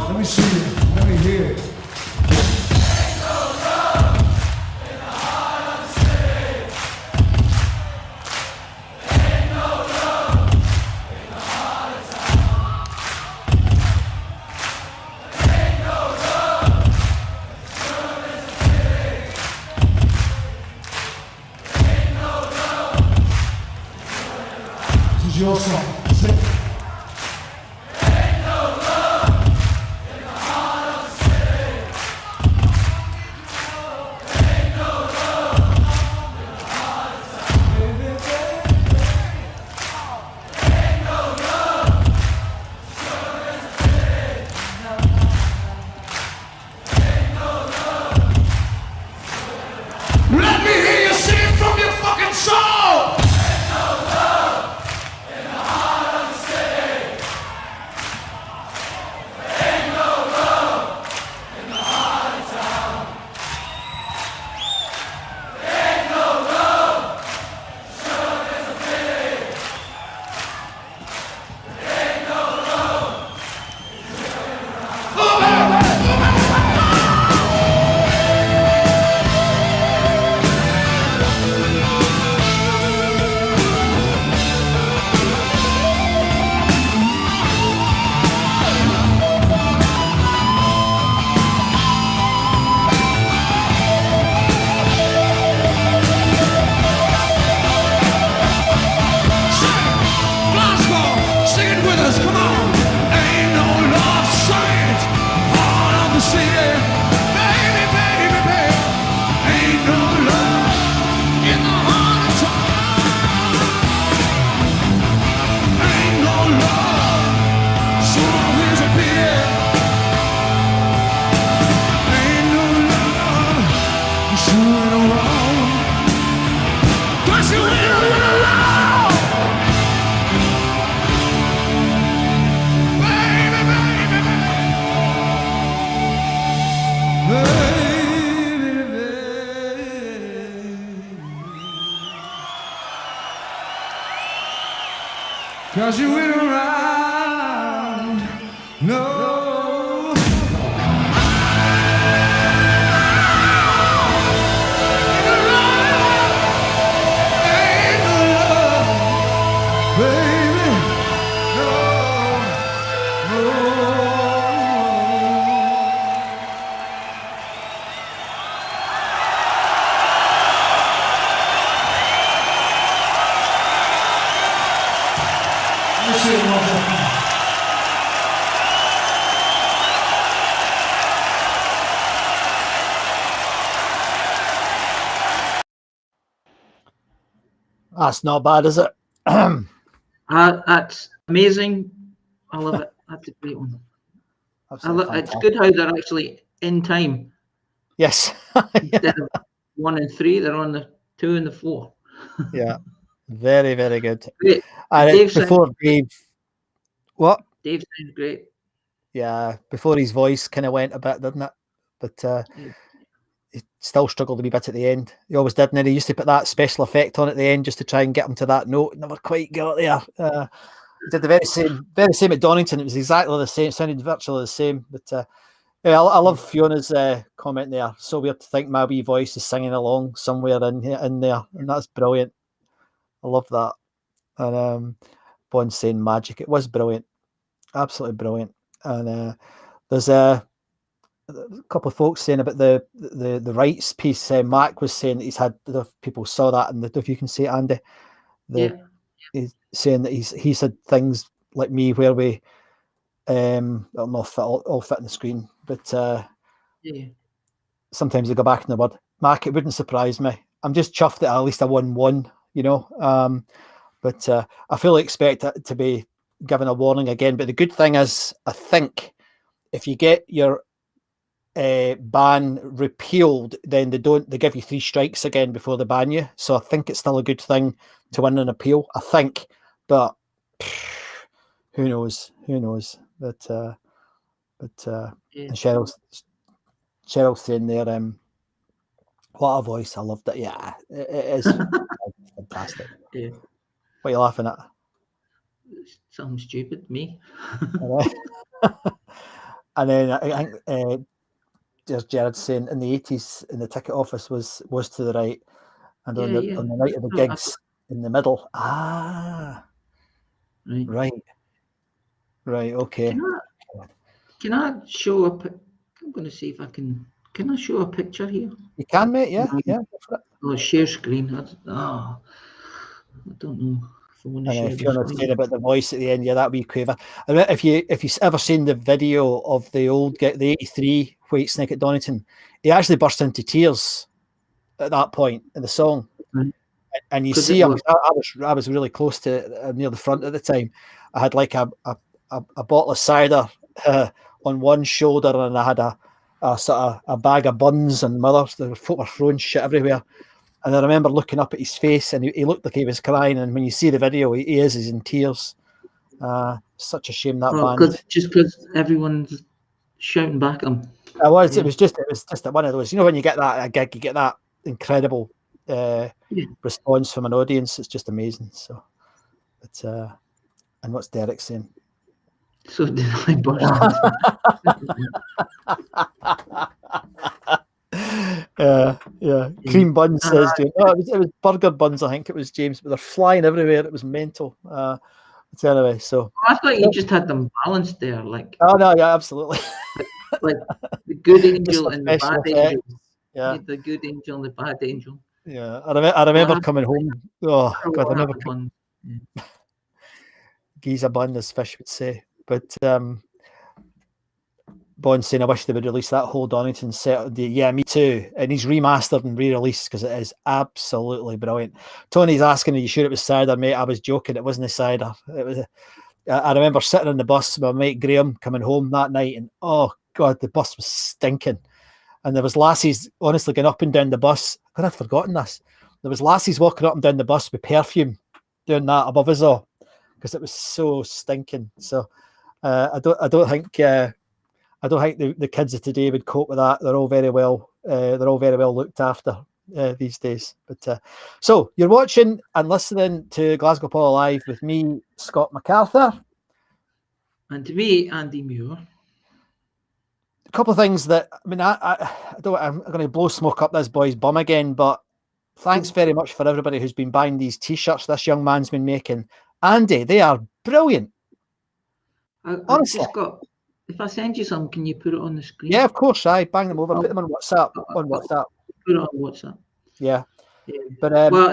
Let me see it. Let me hear it. Ain't no love in the heart of the city. Ain't no love in the heart of town. Ain't no love, sure there's a pity. Ain't no love. This is your song. Sing it. Let me hear you sing from your fucking soul! Ain't no love in the heart of the city. Ain't no love in the heart of town. Ain't no love, sure there's a pity. Ain't no love. Glasgow, sing it with us, come on. Ain't no love, sing it, heart of the city. Baby, baby, baby, ain't no love in the heart of town. Ain't no love, so there's a pity. Ain't no love, so ain't no wrong. 'Cause you ain't no love. Baby, baby, baby. Baby, baby. 'Cause you went around, no. Ain't no love, baby, no, no. Let me see it one more time. That's not bad, is it? That's amazing. I love it. That's a great one. Absolutely It's fantastic. good how they're actually in time. Yes. Instead of 1 and 3, they're on the 2 and the 4. Yeah. Very, very good. Great. And Dave before Dave, what? Dave sounds great. Yeah, before his voice kind of went a bit, didn't it? But Yeah. he still struggled a wee bit at the end. He always did, and he used to put that special effect on at the end just to try and get him to that note. Never quite got there. He did the very same at Donington. It was exactly the same. It sounded virtually the same. But yeah, I love Fiona's comment there. So weird to think my wee voice is singing along somewhere in there, and that's brilliant. I love that. And Bond saying magic. It was brilliant, absolutely brilliant. And there's a couple of folks saying about the rights piece. Mac was saying that he's had, the people saw that, and if you can see it, Andy, he's saying that he's had things like me where we it'll not fit all fit on the screen, but sometimes they go back in the word. Mac, it wouldn't surprise me. I'm just chuffed that at least I won one, you know. But I fully expect it to be given a warning again. But the good thing is, I think if you get your ban repealed, then they give you 3 strikes again before they ban you. So I think it's still a good thing to win an appeal, I think. But who knows? But and Cheryl's saying there, what a voice. I loved it. Yeah, it is fantastic. Yeah. What are you laughing at? Something stupid, me. And then I think there's Jared saying in the 80s in the ticket office was to the right, and on the night of the gigs in the middle. Right. Okay. Can I show a? I'm going to see if I can. Can I show a picture here? You can, mate. Yeah. Oh, share screen. I don't know if I want to share. If you're not saying about the voice at the end, that wee quaver. I mean, if you ever seen the video of the old the '83 White Snake at Donington, he actually burst into tears at that point in the song. Right. And you see, I was really close to near the front at the time. I had like a bottle of cider on one shoulder, and I had a sort of a bag of buns and mothers. The folk were throwing shit everywhere. And I remember looking up at his face, and he looked like he was crying. And when you see the video, he's in tears. Such a shame that band. Just because everyone's shouting back at him. It was just one of those. You know, when you get that at a gig, you get that incredible response from an audience. It's just amazing. So, and what's Derek saying? So did I burst. Cream buns says, it was burger buns. I think it was James, but they're flying everywhere. It was mental. So anyway, so I thought you just had them balanced there, like. Oh no, yeah, absolutely. like the good angel and the bad angel. Yeah, the good angel and the bad angel. Yeah, I remember coming home. Oh God, I remember Giza bun, as Fish would say. But Bond saying, I wish they would release that whole Donington set. Yeah, me too. And he's remastered and re-released because it is absolutely brilliant. Tony's asking, are you sure it was cider, mate? I was joking. It wasn't a cider. It was. I remember sitting on the bus with my mate Graham coming home that night, and oh God, the bus was stinking. And there was lassies honestly going up and down the bus. God, I'd forgotten this. There was lassies walking up and down the bus with perfume, doing that above us all because it was so stinking. So I don't think the kids of today would cope with that. They're all very well looked after these days. But so you're watching and listening to Glasgow Paul Live with me, Scott MacArthur, and to me, Andy Muir. A couple of things that I'm going to blow smoke up this boy's bum again, but thanks very much for everybody who's been buying these t-shirts this young man's been making. Andy, they are brilliant. Honestly. If I send you some, can you put it on the screen? Yeah, of course. I bang them over, put them on WhatsApp. Put it on WhatsApp. Yeah. But well,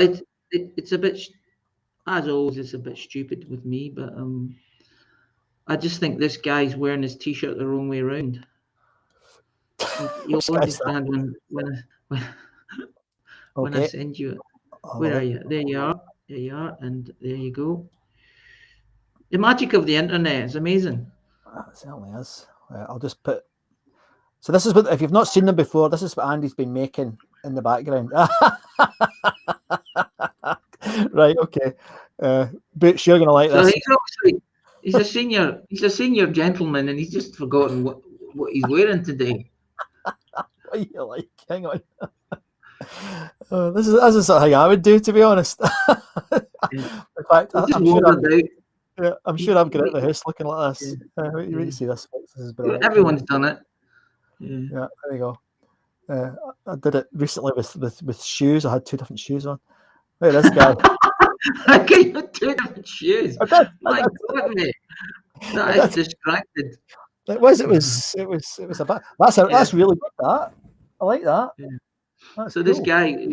it's a bit, as always, it's a bit stupid with me. But I just think this guy's wearing his t-shirt the wrong way around. You'll understand when I send you it. Where are you? There you are. There you are, and there you go. The magic of the internet is amazing. It certainly is. I'll just put. So this is what, if you've not seen them before, this is what Andy's been making in the background. Right. Okay. Boots, you're gonna like this. He's a senior gentleman, and he's just forgotten what he's wearing today. What are you like? Hang on. This is the sort of thing I would do, to be honest. In fact, I'm sure I'm going out the house looking like this. Wait to see this. This is brilliant. Everyone's done it. Yeah, there you go. I did it recently with shoes. I had 2 different shoes on. Look at this guy. How can you have two different shoes? I did. My God, mate. That I is did. distracted. It was a bit. That's really good. That I like that. Yeah. That's So cool. this guy,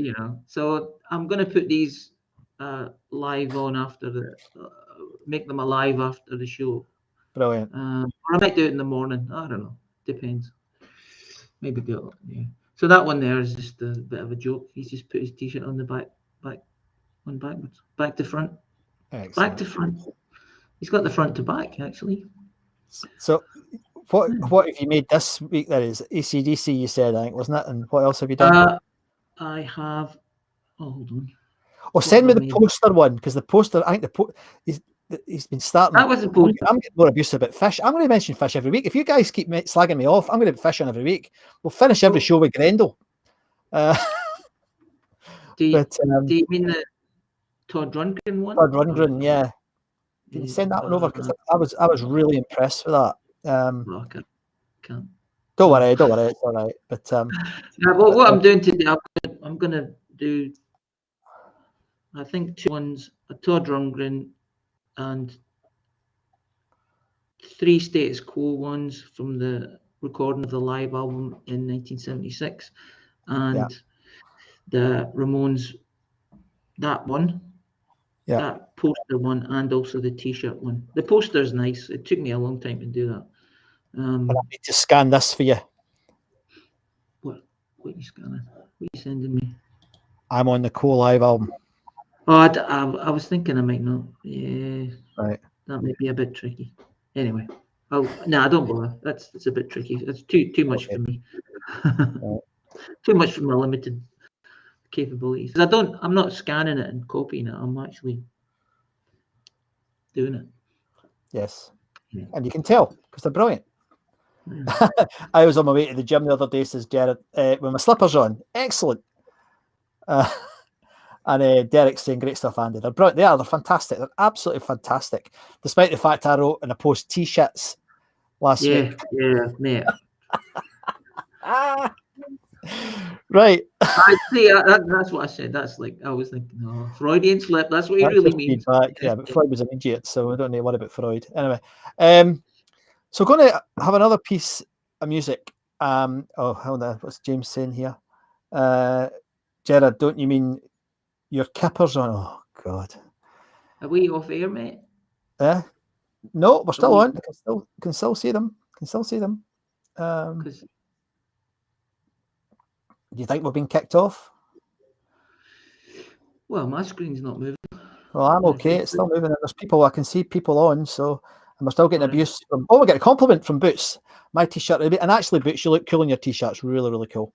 so I'm gonna put these live on after make them alive after the show. Brilliant. Or I might do it in the morning. I don't know. Depends. Maybe do it. Yeah. So that one there is just a bit of a joke. He's just put his t-shirt on the backwards, back to front, Excellent. back to front. He's got the front to back actually. So, what have you made this week? That is AC/DC. You said, I think, wasn't it? And what else have you done? I have. Oh, hold on. Oh, send me the poster one, because the poster. I think he's been starting. That was the poster. I'm getting more abusive about fish. I'm going to mention fish every week. If you guys keep slagging me off, I'm going to put fish on every week. We'll finish every show with Grendel. Do you mean the Todd Rundgren one? Todd Rundgren, yeah. Can you send that one over? Because I was really impressed with that. I can't. Don't worry, it's all right. But what I'm doing today, I'm gonna do, I think, 2 ones, a Todd Rundgren and 3 Status Quo ones from the recording of the live album in 1976, and the Ramones, that one, that poster one, and also the T-shirt one. The poster's nice. It took me a long time to do that. But I need to scan this for you. What are you scanning? What are you sending me? I'm on the Co-Live album. Oh, I was thinking I might not. Yeah, right. That might be a bit tricky. Anyway, I don't bother. It's a bit tricky. It's too much for me. Too much for my limited capabilities. I'm not scanning it and copying it. I'm actually doing it. Yes, and you can tell because they're brilliant. I was on my way to the gym the other day, says Jared, with my slippers on. Excellent. And Derek's saying great stuff, Andy. They're brilliant. They're fantastic. They're absolutely fantastic. Despite the fact I wrote in a post T-shirts last week. Yeah, mate. Right. I see. That's what I said. That's like, I was thinking, Freudian slip. That's what you really mean. Yeah, but Freud was an idiot, so we don't need to worry about Freud. Anyway, so we're going to have another piece of music. Hold on. What's James saying here? Gerard, don't you mean your kippers on? Oh, God. Are we off air, mate? No, we're still on. Can still see them. Do you think we're being kicked off? Well, my screen's not moving. Well, I'm okay. It's still moving. There's people. I can see people on. So, and we're still getting abuse from. Oh, we get a compliment from Boots. My T-shirt, and actually, Boots, you look cool in your T-shirt. It's really, really cool.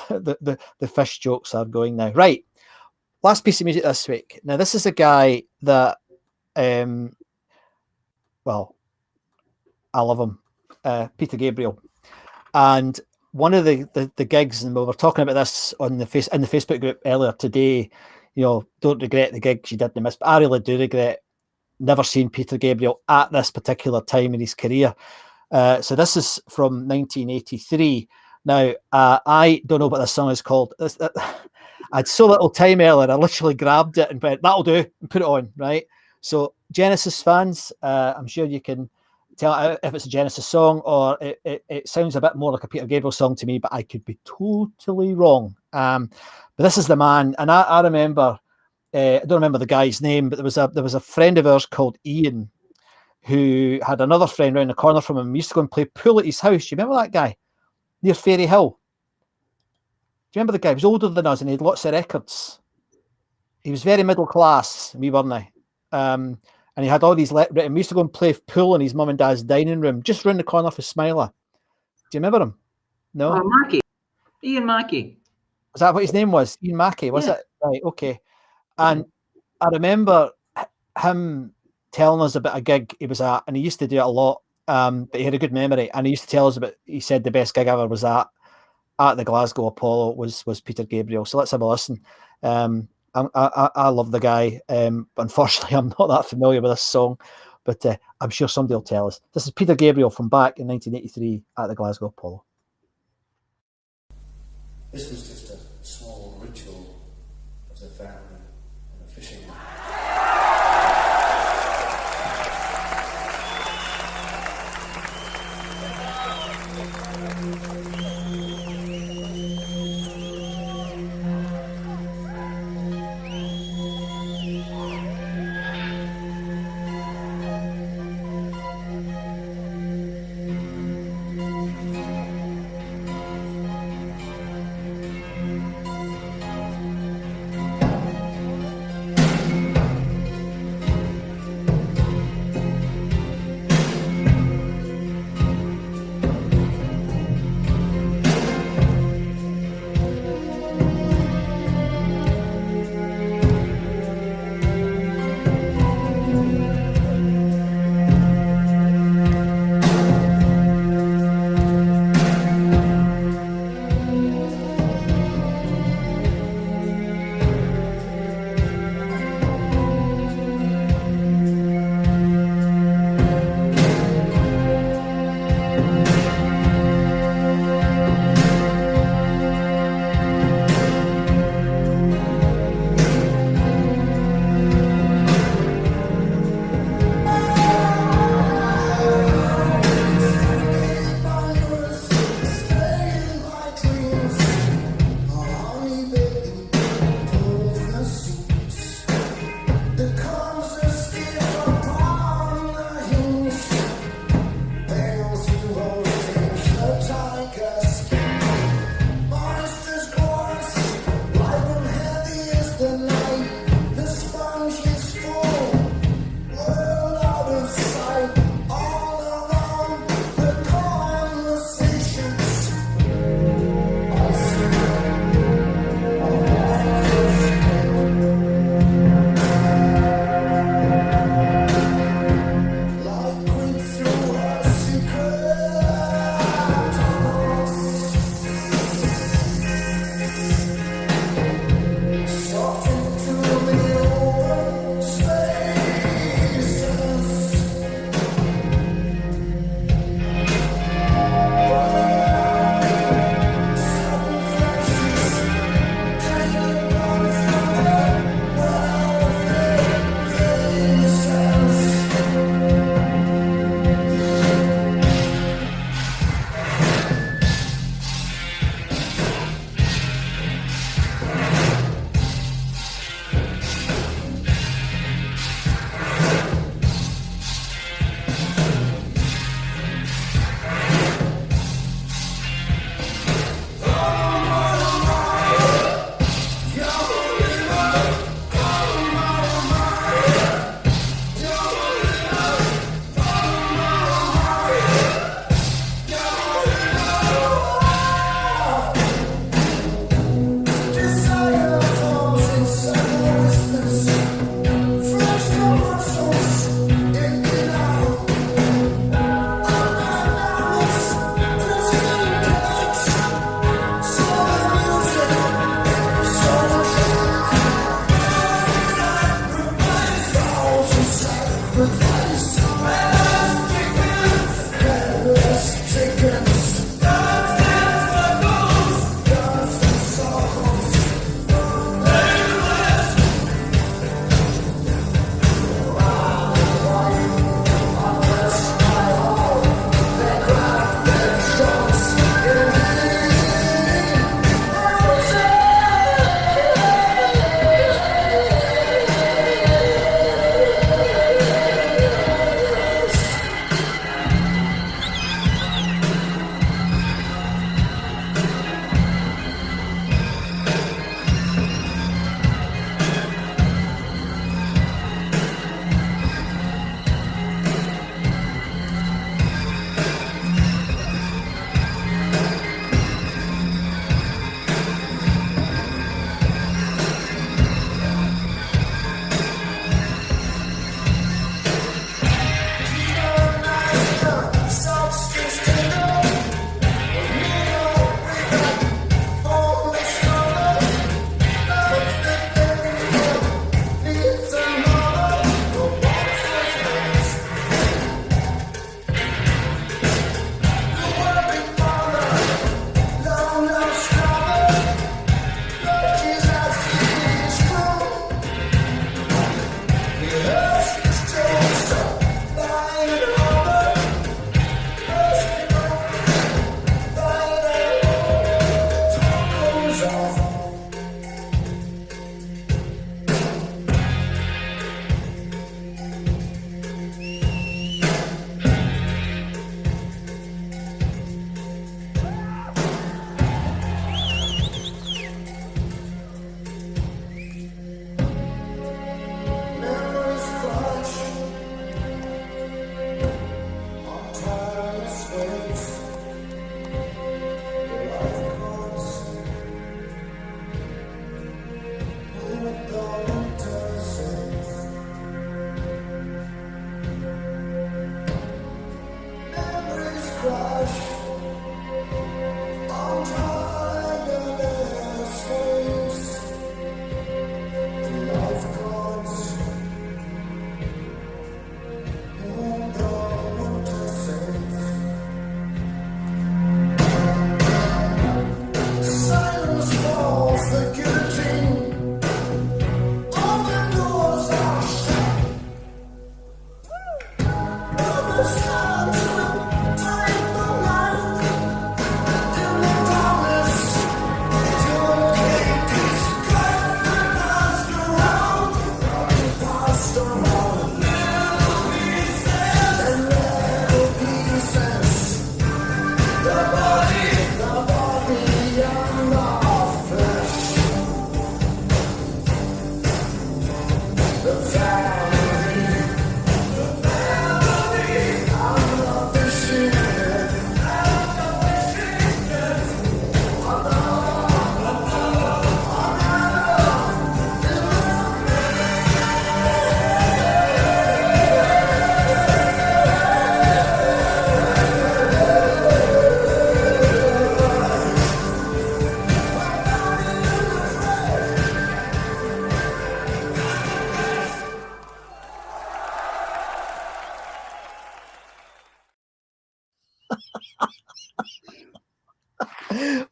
The fish jokes are going now. Right. Last piece of music this week. Now, this is a guy that, well, I love him. Peter Gabriel. And one of the gigs, and we were talking about this on in the Facebook group earlier today, don't regret the gigs you didn't miss, but I really do regret never seeing Peter Gabriel at this particular time in his career. So this is from 1983. Now, I don't know what this song is called. I had so little time earlier, I literally grabbed it and went, that'll do, and put it on, right? So Genesis fans, I'm sure you can tell if it's a Genesis song, or it sounds a bit more like a Peter Gabriel song to me, but I could be totally wrong. But this is the man, and I remember, I don't remember the guy's name, but there was a friend of ours called Ian who had another friend round the corner from him. We used to go and play pool at his house. Do you remember that guy near Fairy Hill? Do you remember the guy? He was older than us and he had lots of records. He was very middle class, we weren't. And he had all these written. We used to go and play pool in his mum and dad's dining room, just round the corner for Smiler. Do you remember him? No? Oh, Mackey. Ian Mackey. Was that what his name was? Ian Mackey, was it? Right, okay. And I remember him telling us about a gig he was at, and he used to do it a lot, but he had a good memory. And he used to tell us about, he said the best gig ever was at the Glasgow Apollo was Peter Gabriel. So let's have a listen. I love the guy. Unfortunately, I'm not that familiar with this song, but I'm sure somebody will tell us. This is Peter Gabriel from back in 1983 at the Glasgow Apollo. This was just a small ritual as a family and a fishing.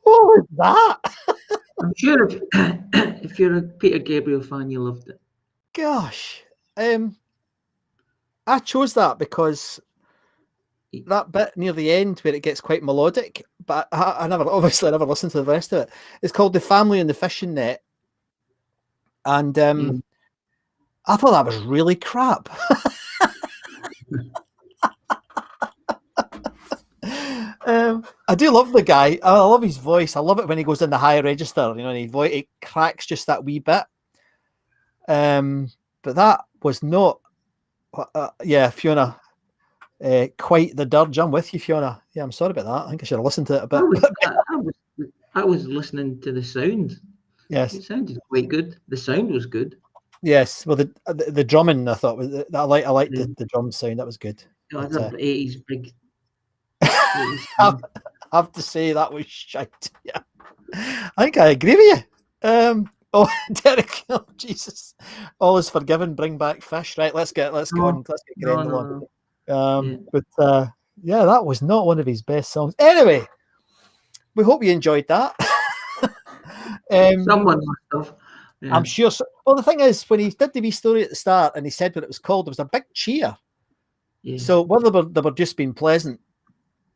What was that? I'm sure if you're a Peter Gabriel fan, you loved it. Gosh, I chose that because that bit near the end where it gets quite melodic, but I never listened to the rest of it. It's called "The Family and the Fishing Net," and I thought that was really crap. I do love the guy. I love his voice. I love it when he goes in the high register. You know, and it cracks just that wee bit. But that was not. Yeah, Fiona. Quite the dirge. I'm with you, Fiona. Yeah, I'm sorry about that. I think I should have listened to it a bit. I was listening to the sound. Yes, it sounded quite good. The sound was good. Yes, well, the drumming I thought was I liked the drum sound. That was good. It was an 80s big. I have to say that was shite. Yeah, I think I agree with you. Oh, Derek, oh, Jesus, all is forgiven. Bring back fish. Right, let's get on. Let's get Grendel on. But yeah, that was not one of his best songs. Anyway, we hope you enjoyed that. Someone must have. Yeah. I'm sure. Well, the thing is, when he did the wee story at the start and he said what it was called, there was a big cheer. Yeah. So whether they were just being pleasant,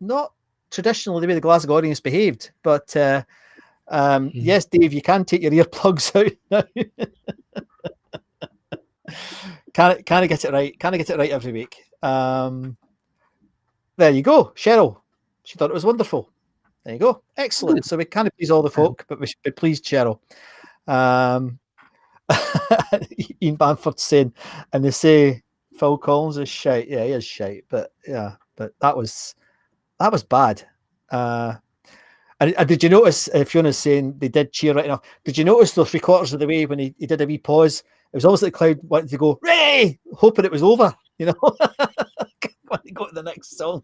not traditionally the way the Glasgow audience behaved, but yes, Dave, you can take your earplugs out now. Can I get it right? Can I get it right every week? There you go, Cheryl. She thought it was wonderful. There you go, excellent. So we can't please all the folk, but we should be pleased, Cheryl. Ian Banford saying, and they say Phil Collins is shite. Yeah, he is shite, but yeah, but that was bad. And did you notice, Fiona's saying they did cheer right enough? Did you notice the 3/4 of the way when he did a wee pause? It was almost like Cloud wanted to go, Ray, hoping it was over, you know, when he got to the next song.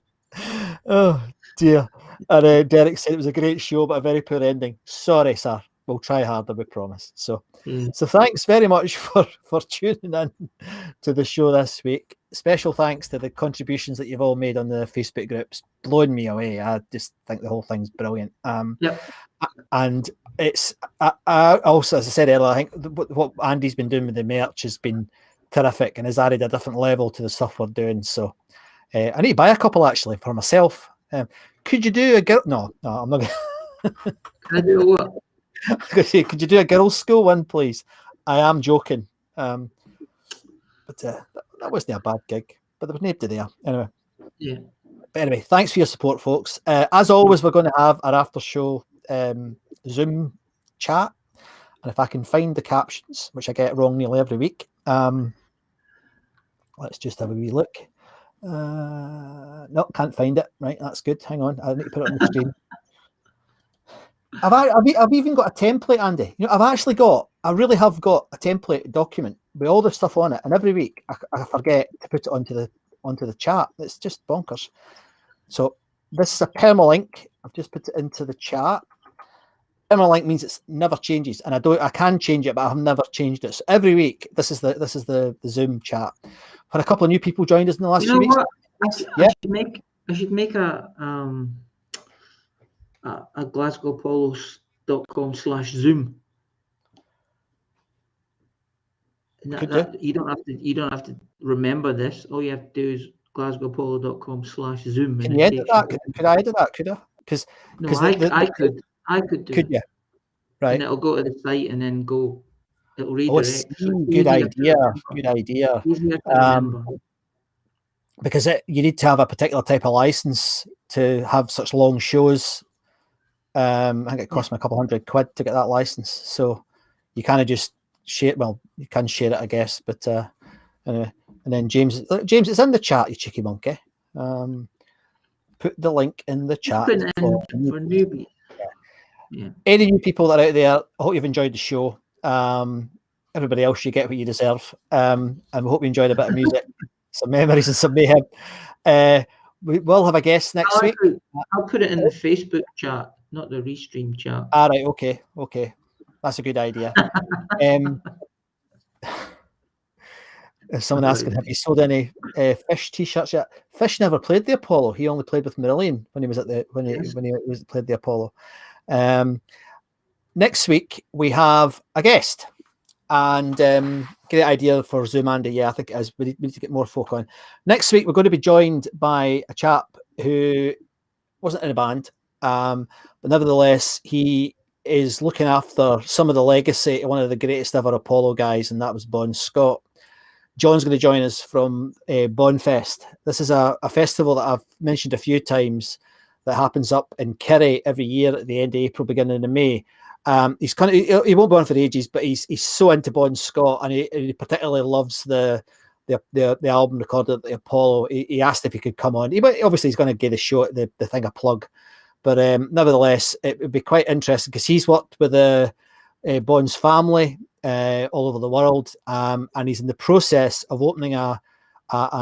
Oh dear. And Derek said it was a great show, but a very poor ending. Sorry, sir. We'll try harder, we promise. So thanks very much for tuning in to the show this week. Special thanks to the contributions that you've all made on the Facebook groups. Blowing me away. I just think the whole thing's brilliant. And it's I also, as I said earlier, I think what Andy's been doing with the merch has been terrific and has added a different level to the stuff we're doing. So I need to buy a couple actually for myself. Could you do a girl? No, I'm not. Can I do what? Could you do a girls' school one, please? I am joking. But that wasn't a bad gig. But there was nobody there. Anyway. Yeah. But anyway, thanks for your support, folks. As always, we're going to have our after show Zoom chat. And if I can find the captions, which I get wrong nearly every week, let's just have a wee look. No, can't find it. Right, that's good. Hang on, I need to put it on the screen. I've even got a template, Andy. You know, I really have got a template document with all the stuff on it, and every week I forget to put it onto the chat. It's just bonkers. So this is a permalink. I've just put it into the chat. Permalink means it never changes, and I can change it, but I've never changed it. So every week, this is the Zoom chat. Had a couple of new people joined us in the last few weeks. I should make a glasgowpolos.com/Zoom. You don't have to remember this. All you have to do is glasgowpolo.com/Zoom. Can you edit that? Could I edit that? Could I? Because I could do. Could you? Right. And it'll go to the site and then go. It'll redirect. Good idea. Good idea. Easier to remember. Because you need to have a particular type of license to have such long shows. I think it cost me a couple £100 to get that license. So you kind of just share. Well, you can share it, I guess, but Anyway, and then James, it's in the chat, you cheeky monkey. Put the link in the chat Put it in for newbies. Yeah. Any new people that are out there, I hope you've enjoyed the show. Everybody else, you get what you deserve. And we hope you enjoyed a bit of music, some memories and some mayhem. We will have a guest next week. I'll put it in the Facebook chat, not the Restream chat. All right, okay. That's a good idea. Someone asking, have you sold any Fish t-shirts yet? Fish never played the Apollo. He only played with Marillion when he was at the when he played the Apollo. Next week we have a guest, and great idea for Zoom, Andy. Yeah, I think it is. We need to get more folk on. Next week we're going to be joined by a chap who wasn't in a band, but nevertheless he is looking after some of the legacy of one of the greatest ever Apollo guys, and that was Bon Scott. John's going to join us from Bonfest. This is a festival that I've mentioned a few times that happens up in Kerry every year at the end of April, beginning of May. He's he won't be on for ages, but he's so into Bon Scott, and he particularly loves the album recorded at the Apollo. He asked if he could come on. Obviously he's going to give the show the thing a plug, but nevertheless it would be quite interesting because he's worked with Bon's family all over the world, and he's in the process of opening a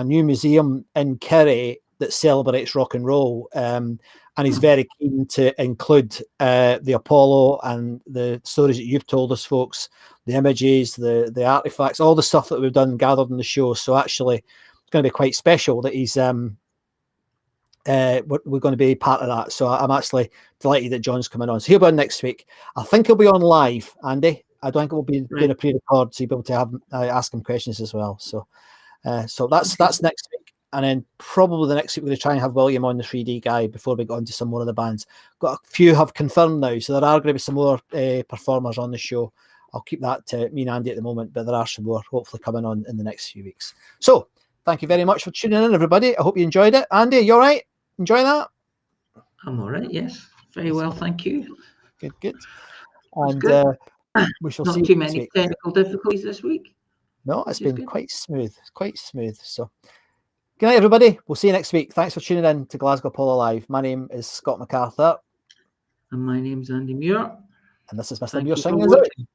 new museum in Kerry that celebrates rock and roll, and he's very keen to include the Apollo and the stories that you've told us, folks, the images, the artifacts, all the stuff that we've done gathered in the show. So actually it's going to be quite special that he's we're going to be part of that. So I'm actually delighted that John's coming on. So he'll be on next week. I think he'll be on live, Andy. I don't think it will be doing a pre-record, so you'll be able to have ask him questions as well. So that's next week, and then probably the next week we're going to try and have William on, the 3D guy, before we go on to some more of the bands. Got a few have confirmed now, so there are going to be some more performers on the show. I'll keep that to me and Andy at the moment, but there are some more hopefully coming on in the next few weeks. So thank you very much for tuning in, everybody. I hope you enjoyed it. Andy, you all right? Enjoy that? I'm all right, yes. Very well, thank you. Good. And good. We shall Not see too you next many week. technical difficulties this week. No, it's been quite smooth. So good night, everybody. We'll see you next week. Thanks for tuning in to Glasgow Apollo Live. My name is Scott MacArthur. And my name's Andy Muir. And this is Mr. Thank Muir you for singing us out. watching.